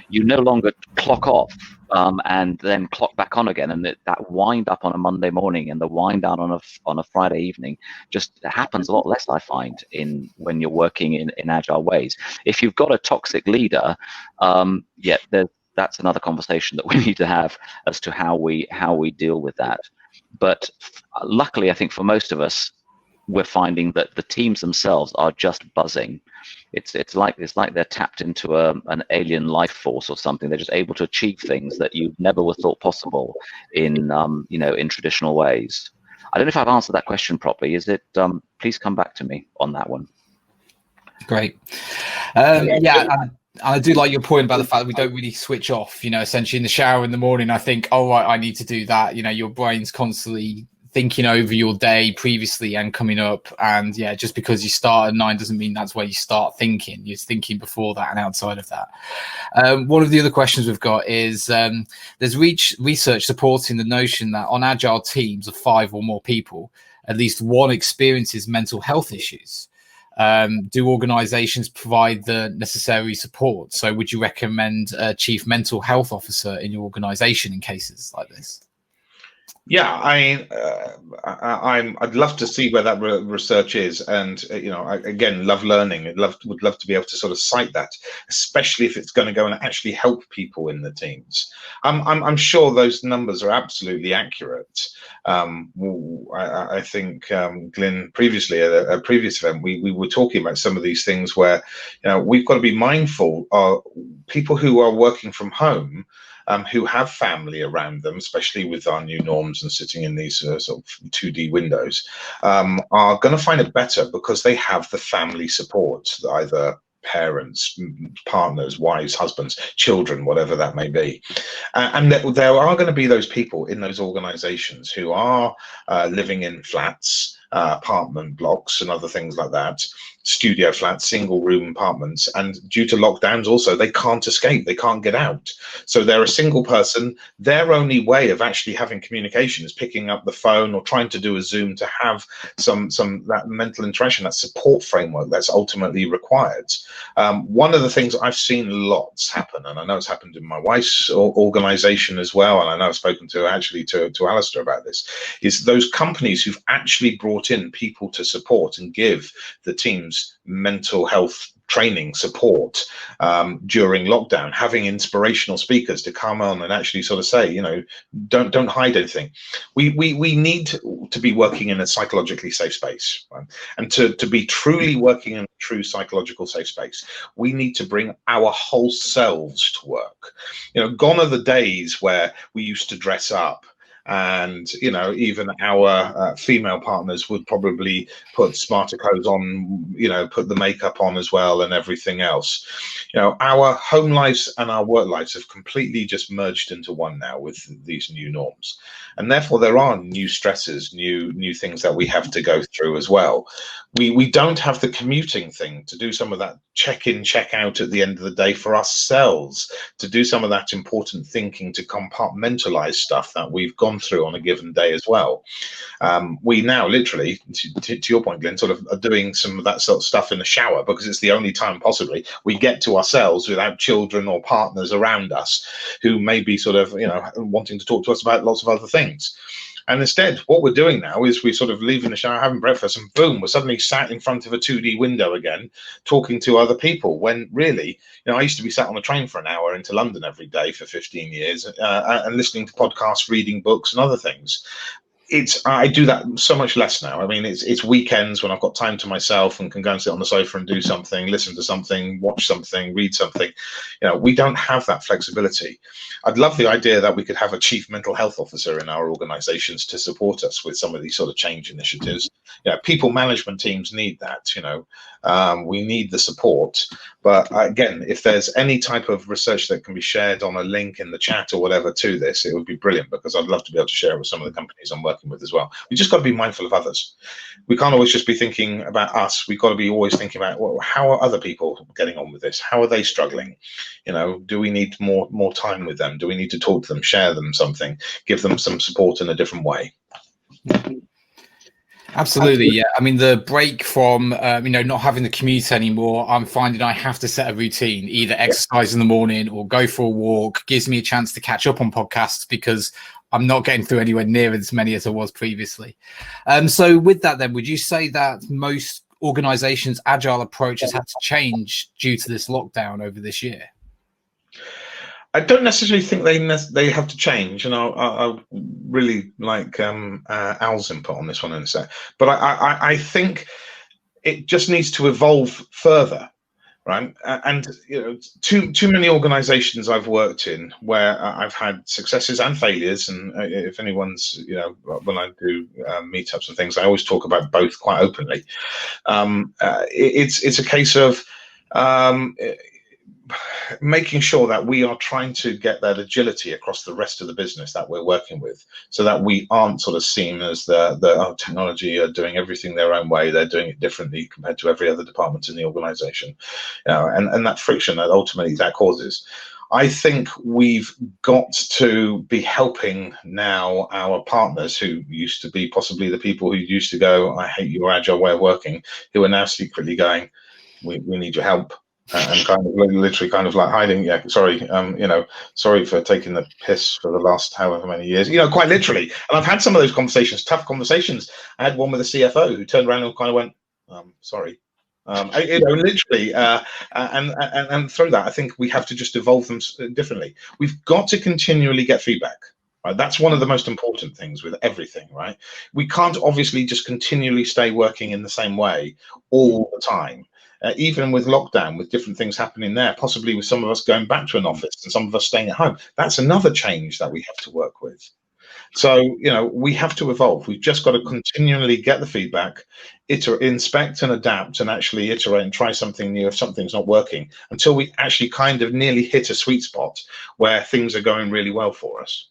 You no longer clock off and then clock back on again, and that wind up on a Monday morning and the wind down on a Friday evening just happens a lot less, I find, when you're working in agile ways. If you've got a toxic leader, that's another conversation that we need to have as to how we deal with that. But luckily, I think for most of us, we're finding that the teams themselves are just buzzing. It's like they're tapped into an alien life force or something. They're just able to achieve things that you never would have thought possible in traditional ways. I don't know if I've answered that question properly. Is it? Please come back to me on that one. Great. I do like your point about the fact that we don't really switch off. Essentially in the shower in the morning, I think, oh, right, I need to do that. Your brain's constantly thinking over your day previously and coming up. And just because you start at 9 doesn't mean that's where you start thinking. You're thinking before that and outside of that. One of the other questions we've got is there's research supporting the notion that on agile teams of 5 or more people, at least one experiences mental health issues. Do organizations provide the necessary support? So would you recommend a chief mental health officer in your organization in cases like this? Yeah, I'd love to see where that research is, and I again love learning. Would love to be able to sort of cite that, especially if it's going to go and actually help people in the teams. I'm sure those numbers are absolutely accurate. I think Glyn previously at a previous event we were talking about some of these things where we've got to be mindful of people who are working from home. Who have family around them, especially with our new norms and sitting in these sort of 2D windows, are going to find it better because they have the family support, either parents, partners, wives, husbands, children, whatever that may be. And there are going to be those people in those organizations who are living in flats, apartment blocks and other things like that, studio flats, single room apartments, and due to lockdowns also they can't escape, they can't get out, so they're a single person. Their only way of actually having communication is picking up the phone or trying to do a Zoom to have some that mental interaction, that support framework that's ultimately required. One of the things I've seen lots happen, and I know it's happened in my wife's organization as well, and I know I've spoken to Alistair about this, is those companies who've actually brought in people to support and give the teams mental health training support during lockdown, having inspirational speakers to come on and actually sort of say, don't hide anything. We need to be working in a psychologically safe space, right? And to be truly working in a true psychological safe space, we need to bring our whole selves to work. Gone are the days where we used to dress up, and even our female partners would probably put smarter clothes on, put the makeup on as well and everything else. Our home lives and our work lives have completely just merged into one now with these new norms, and therefore there are new stresses, new things that we have to go through as well. We don't have the commuting thing to do some of that check-in, check-out at the end of the day for ourselves, to do some of that important thinking, to compartmentalize stuff that we've gone through on a given day as well. We now literally, to your point, Glyn, sort of are doing some of that sort of stuff in the shower because it's the only time possibly we get to ourselves without children or partners around us who may be sort of, wanting to talk to us about lots of other things. And instead, what we're doing now is we sort of leaving the shower, having breakfast, and boom, we're suddenly sat in front of a 2D window again, talking to other people. When really, I used to be sat on a train for an hour into London every day for 15 years and listening to podcasts, reading books and other things. I do that so much less now. I mean, it's weekends when I've got time to myself and can go and sit on the sofa and do something, listen to something, watch something, read something. We don't have that flexibility. I'd love the idea that we could have a chief mental health officer in our organizations to support us with some of these sort of change initiatives. People management teams need that. We need the support. But again, if there's any type of research that can be shared on a link in the chat or whatever to this, it would be brilliant, because I'd love to be able to share it with some of the companies I'm working with as well. We just got to be mindful of others. We can't always just be thinking about us. We've got to be always thinking about, well, how are other people getting on with this? How are they struggling? Do we need more time with them? Do we need to talk to them, share them something, give them some support in a different way? Absolutely, yeah. I mean, the break from not having the commute anymore, I'm finding I have to set a routine, either exercise in the morning or go for a walk. Gives me a chance to catch up on podcasts because I'm not getting through anywhere near as many as I was previously. So with that then, would you say that most organizations' agile approach has had to change due to this lockdown over this year? I don't necessarily think they have to change, and I'll really like Al's input on this one in a sec. But I think it just needs to evolve further, right? And too many organisations I've worked in where I've had successes and failures, and if anyone's when I do meetups and things, I always talk about both quite openly. It's a case of making sure that we are trying to get that agility across the rest of the business that we're working with, so that we aren't sort of seen as the technology are doing everything their own way. They're doing it differently compared to every other department in the organization, and that friction that ultimately that causes. I think we've got to be helping now our partners who used to be possibly the people who used to go, I hate your agile way of working, who are now secretly going, we need your help. And kind of literally kind of like hiding, yeah, sorry, sorry for taking the piss for the last however many years, quite literally. And I've had some of those conversations, tough conversations. I had one with a CFO who turned around and kind of went, sorry. Literally, and through that, I think we have to just evolve them differently. We've got to continually get feedback. Right? That's one of the most important things with everything, right? We can't obviously just continually stay working in the same way all the time. Even with lockdown, with different things happening there, possibly with some of us going back to an office and some of us staying at home, that's another change that we have to work with. So, we have to evolve. We've just got to continually get the feedback, inspect and adapt, and actually iterate and try something new if something's not working, until we actually kind of nearly hit a sweet spot where things are going really well for us.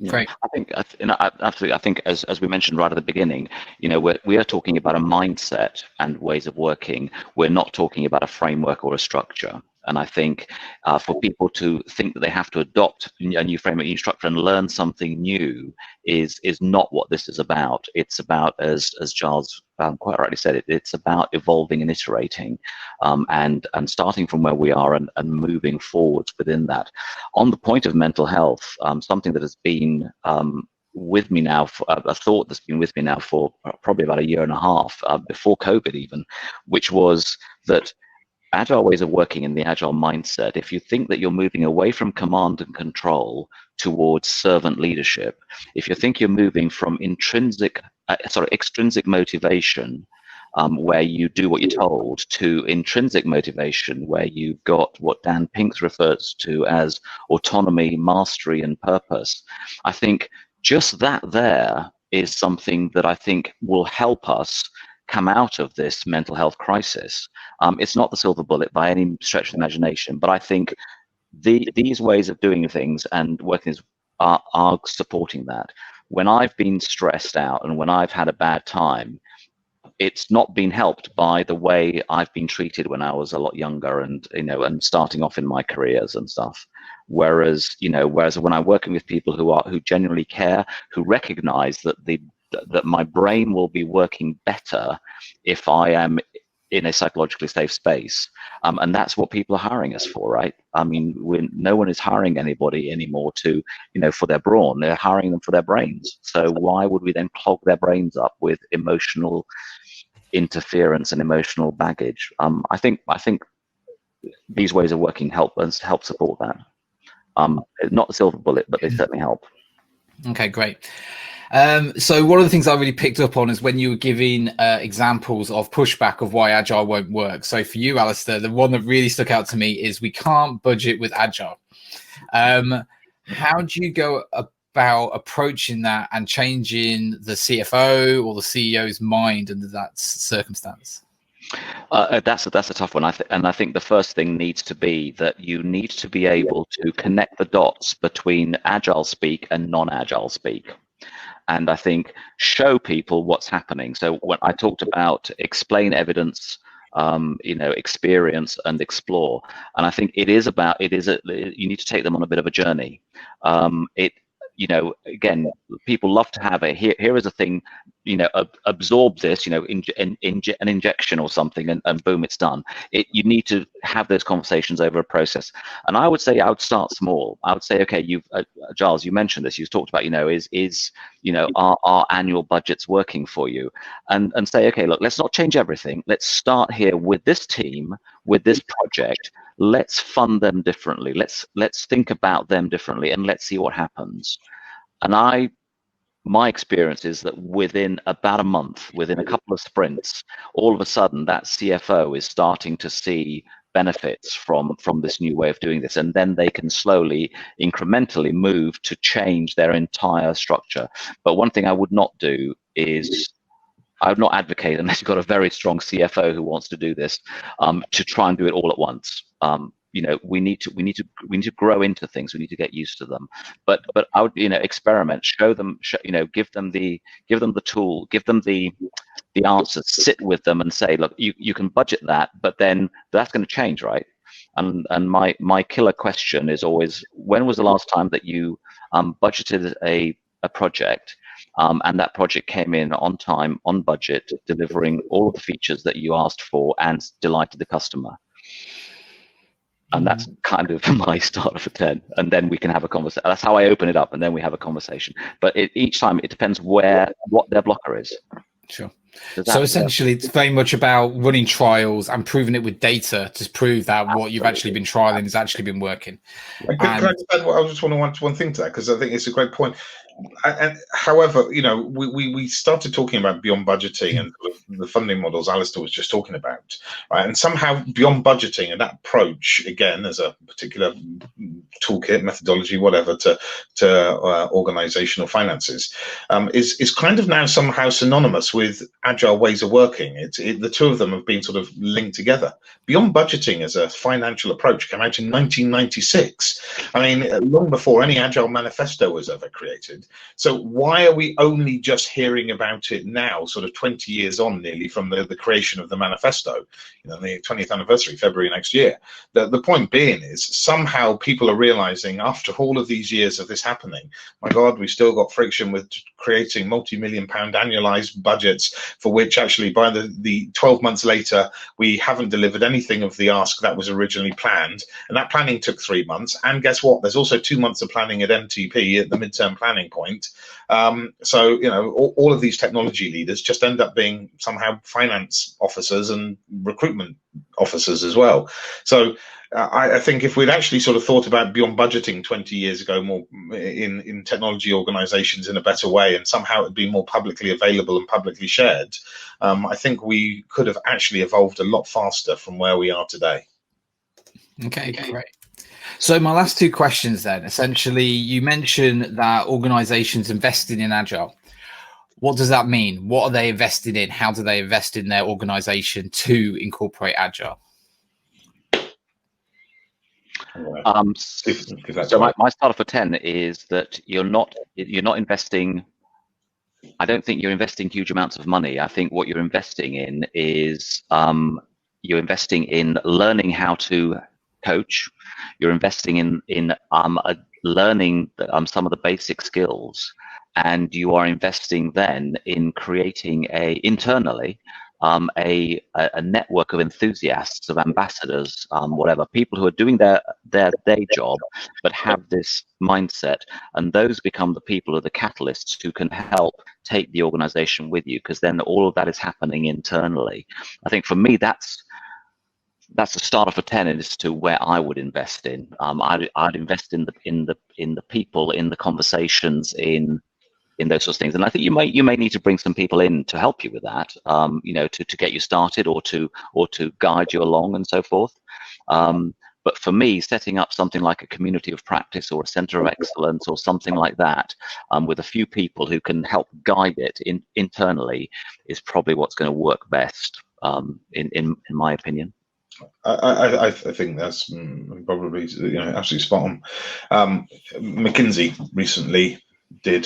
Yeah, Great. I think, absolutely. I think, as we mentioned right at the beginning, we are talking about a mindset and ways of working. We're not talking about a framework or a structure. And I think for people to think that they have to adopt a new framework, new structure, and learn something new is not what this is about. It's about, as Giles quite rightly said, it's about evolving and iterating, and starting from where we are and moving forwards within that. On the point of mental health, something that has been with me now, a thought that's been with me now for probably about 1.5 years, before COVID even, which was that agile ways of working in the agile mindset, if you think that you're moving away from command and control towards servant leadership, if you think you're moving from extrinsic motivation, where you do what you're told, to intrinsic motivation, where you've got what Dan Pinks refers to as autonomy, mastery, and purpose, I think just that there is something that I think will help us come out of this mental health crisis. It's not the silver bullet by any stretch of the imagination, but I think these ways of doing things and working are supporting that. When I've been stressed out and when I've had a bad time, it's not been helped by the way I've been treated when I was a lot younger and and starting off in my careers and stuff. Whereas when I'm working with people who genuinely care, who recognize that my brain will be working better if I am in a psychologically safe space, and that's what people are hiring us for, right? I mean, no one is hiring anybody anymore to, for their brawn. They're hiring them for their brains. So why would we then clog their brains up with emotional interference and emotional baggage? I think these ways of working help support that. Not the silver bullet, but they certainly help. Okay, great. So one of the things I really picked up on is when you were giving examples of pushback of why Agile won't work. So for you, Alistair, the one that really stuck out to me is we can't budget with Agile. How do you go about approaching that and changing the CFO or the CEO's mind under that circumstance? That's a tough one. And I think the first thing needs to be that you need to be able to connect the dots between Agile speak and non-Agile speak. And I think show people what's happening. So when I talked about explain evidence, experience and explore, and I think you need to take them on a bit of a journey. Again, people love to have here is a thing, absorb this, an injection or something, and boom, it's done. You need to have those conversations over a process. And I would say I would start small. I would say, okay, Giles, you mentioned this. You talked about, our annual budgets working for you, and say, okay, look, let's not change everything. Let's start here with this team, with this project. Let's fund them differently. Let's think about them differently, and let's see what happens. And my experience is that within about a month, within a couple of sprints, all of a sudden that CFO is starting to see benefits from this new way of doing this, and then they can slowly, incrementally move to change their entire structure. But one thing I would not do is I would not advocate, unless you've got a very strong CFO who wants to do this, to try and do it all at once. We need to grow into things. We need to get used to them. But I would experiment, show them, give them the tool, give them the answers, sit with them and say, look, you can budget that, but then that's going to change, right? And my killer question is always, when was the last time that you budgeted a project and that project came in on time, on budget, delivering all of the features that you asked for and delighted the customer? And that's kind of my starter for 10. And then we can have a conversation. That's how I open it up, and then we have a conversation. But each time it depends what their blocker is. Sure. So essentially, it's very much about running trials and proving it with data to prove that what you've actually been trialing has actually been working. Can I just add I just want to one thing to that, because I think it's a great point. And however, we started talking about beyond budgeting and sort of the funding models Alistair was just talking about, right? And somehow beyond budgeting and that approach, again, as a particular toolkit, methodology, whatever, to organizational finances, is kind of now somehow synonymous with agile ways of working. The two of them have been sort of linked together. Beyond budgeting as a financial approach came out in 1996. I mean, long before any agile manifesto was ever created. So why are we only just hearing about it now, sort of 20 years on nearly from the creation of the manifesto, the 20th anniversary, February next year? The point being is somehow people are realizing after all of these years of this happening, my God, we still got friction with creating multi-million-pound annualized budgets for which actually by the 12 months later, we haven't delivered anything of the ask that was originally planned. And that planning took 3 months. And guess what? There's also 2 months of planning at MTP at the midterm planning point. So, all of these technology leaders just end up being somehow finance officers and recruitment officers as well. So I think if we'd actually sort of thought about beyond budgeting 20 years ago more in technology organizations in a better way, and somehow it'd be more publicly available and publicly shared, I think we could have actually evolved a lot faster from where we are today. Okay, great. So my last two questions then, essentially, you mentioned that organizations invested in Agile. What does that mean? What are they invested in? How do they invest in their organization to incorporate Agile? So my starter for 10 is that you're not investing. I don't think you're investing huge amounts of money. I think what you're investing in is you're investing in learning how to coach. You're investing in learning some of the basic skills, and you are investing then in creating internally a network of enthusiasts, of ambassadors, whatever, people who are doing their day job but have this mindset, and those become the people who are the catalysts who can help take the organization with you, because then all of that is happening internally. I think for me that's a starter for 10 as to where I would invest in. I'd invest in the people, in the conversations, in those sorts of things. And I think you may need to bring some people in to help you with that, to get you started or to guide you along and so forth. But for me, setting up something like a community of practice or a center of excellence or something like that, with a few people who can help guide it internally, is probably what's going to work best, in my opinion. I think that's probably absolutely spot on. McKinsey recently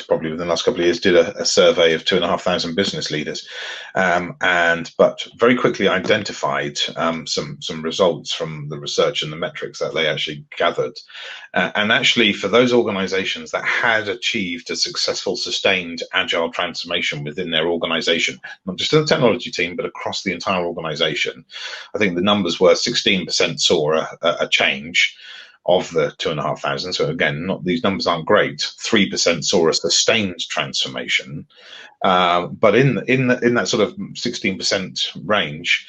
probably within the last couple of years, did a survey of 2,500 business leaders, but very quickly identified some results from the research and the metrics that they actually gathered. And actually, for those organizations that had achieved a successful, sustained agile transformation within their organization, not just in the technology team, but across the entire organization, I think the numbers were 16% saw a change of the 2,500. So again, these numbers aren't great. 3% saw a sustained transformation, but in that sort of 16% range,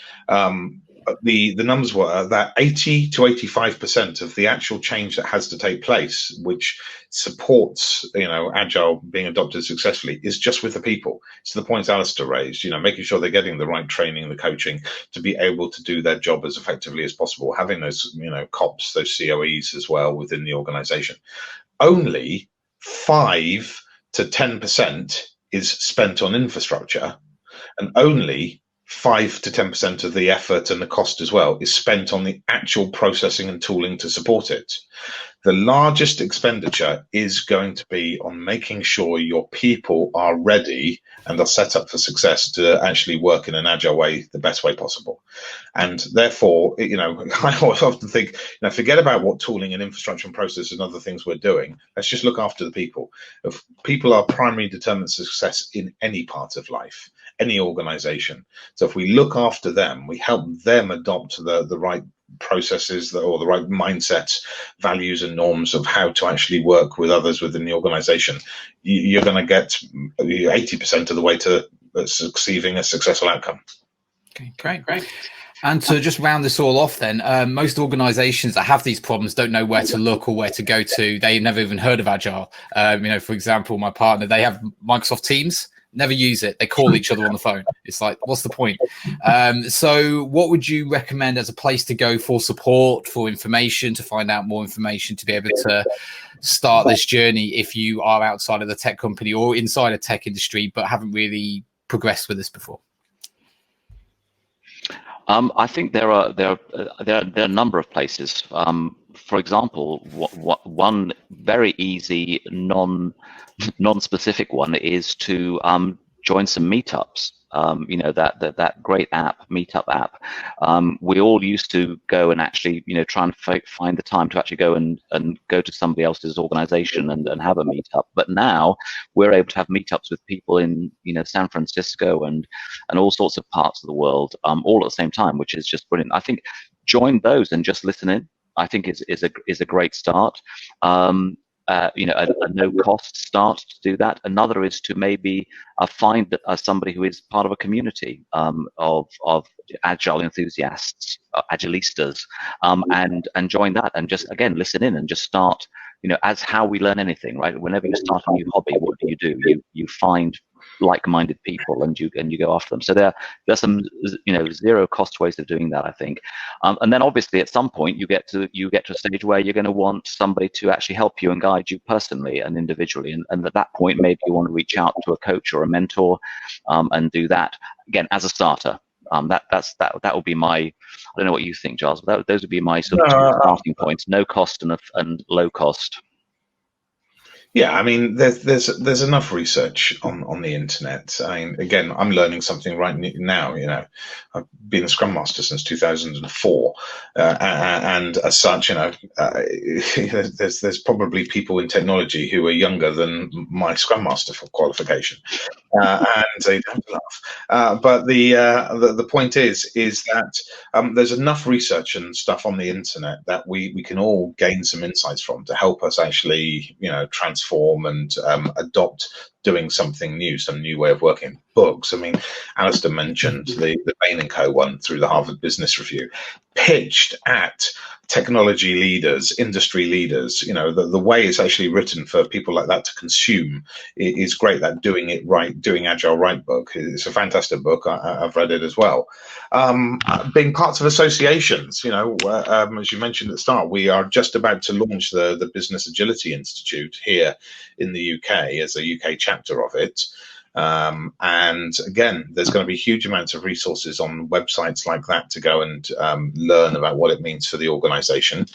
the numbers were that 80 to 85% of the actual change that has to take place, which supports agile being adopted successfully, is just with the people. It's the points Alistair raised, making sure they're getting the right training, the coaching to be able to do their job as effectively as possible, having those COPs, those COEs as well within the organization. Only 5 to 10% is spent on infrastructure, and only 5 to 10% of the effort and the cost as well is spent on the actual processing and tooling to support it. The largest expenditure is going to be on making sure your people are ready and are set up for success to actually work in an agile way, the best way possible. And therefore, I often think, forget about what tooling and infrastructure and process and other things we're doing. Let's just look after the people. If people are primary determinants of success in any part of life, any organization. So if we look after them, we help them adopt the right processes or the right mindsets, values and norms of how to actually work with others within the organization, you're going to get 80% of the way to achieving a successful outcome. Okay, great. And to just round this all off then, most organizations that have these problems don't know where to look or where to go to. They've never even heard of Agile. For example, my partner, they have Microsoft Teams, never use it. They call each other on the phone. It's like, what's the point? So what would you recommend as a place to go for support, for information, to find out more information, to be able to start this journey if you are outside of the tech company or inside a tech industry, but haven't really progressed with this before? I think there are a number of places. For example, one very easy non-specific one is to join some meetups. That great app, Meetup app. We all used to go and actually, try and find the time to actually go and go to somebody else's organization and have a meetup. But now we're able to have meetups with people in, San Francisco and all sorts of parts of the world, all at the same time, which is just brilliant. I think join those and just listen in, I think is a great start. A no-cost start to do that. Another is to maybe find somebody who is part of a community of agile enthusiasts, agilistas, and join that, and just again listen in and just start. As how we learn anything, right? Whenever you start a new hobby, what do? You find like-minded people and you go after them. So there's some zero cost ways of doing that, I think. And then obviously at some point you get to a stage where you're going to want somebody to actually help you and guide you personally and individually. And at that point, maybe you want to reach out to a coach or a mentor and do that again as a starter. That would be my. I don't know what you think, Giles, but those would be my sort of two starting points: no cost and low cost. Yeah, I mean, there's enough research on the internet. I mean, again, I'm learning something right now. I've been a Scrum Master since 2004, and as such, there's probably people in technology who are younger than my Scrum Master for qualification, and they don't laugh. But the point is that there's enough research and stuff on the internet that we can all gain some insights from to help us actually, transform and adopt doing something new, some new way of working. Books. I mean, Alistair mentioned the Bain & Co. one through the Harvard Business Review, pitched at technology leaders, industry leaders. The way it's actually written for people like that to consume is great. That Doing It Right, Doing Agile Right book. It's a fantastic book. I've read it as well. Being parts of associations, as you mentioned at the start, we are just about to launch the Business Agility Institute here in the UK as a UK chapter of it. And again, there's going to be huge amounts of resources on websites like that to go and learn about what it means for the organization.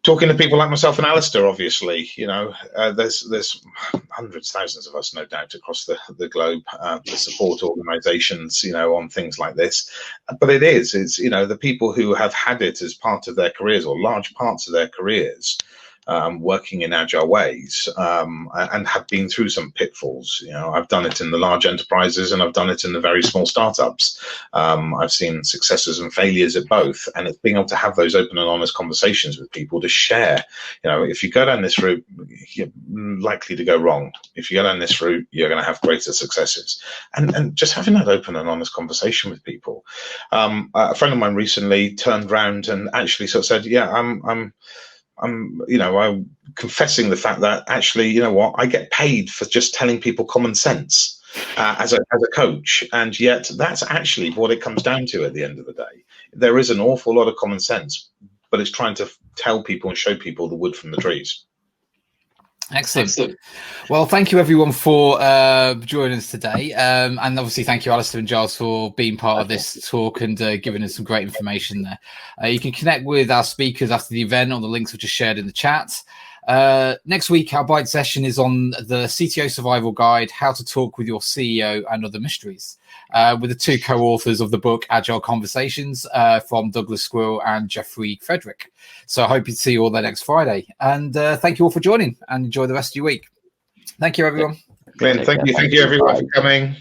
Talking to people like myself and Alistair, obviously, there's hundreds, thousands of us, no doubt, across the globe that support organizations, on things like this. But it's the people who have had it as part of their careers or large parts of their careers. Working in agile ways and have been through some pitfalls. I've done it in the large enterprises and I've done it in the very small startups. I've seen successes and failures at both, and it's being able to have those open and honest conversations with people to share. If you go down this route, you're likely to go wrong. If you go down this route, you're going to have greater successes. And just having that open and honest conversation with people. A friend of mine recently turned around and actually sort of said, yeah, I'm confessing the fact that actually, I get paid for just telling people common sense as a coach. And yet that's actually what it comes down to at the end of the day. There is an awful lot of common sense, but it's trying to tell people and show people the wood from the trees. Excellent. Well, thank you everyone for joining us today. And obviously thank you, Alistair and Giles, for being part of this talk and giving us some great information there. You can connect with our speakers after the event on the links which are shared in the chat. Next week, our Bytes session is on the CTO Survival Guide, How to Talk with Your CEO and Other Mysteries, with the two co-authors of the book, Agile Conversations, from Douglas Squirrel and Jeffrey Frederick. So I hope you see you all there next Friday. And thank you all for joining, and enjoy the rest of your week. Thank you, everyone. Glyn, thank you everyone for coming.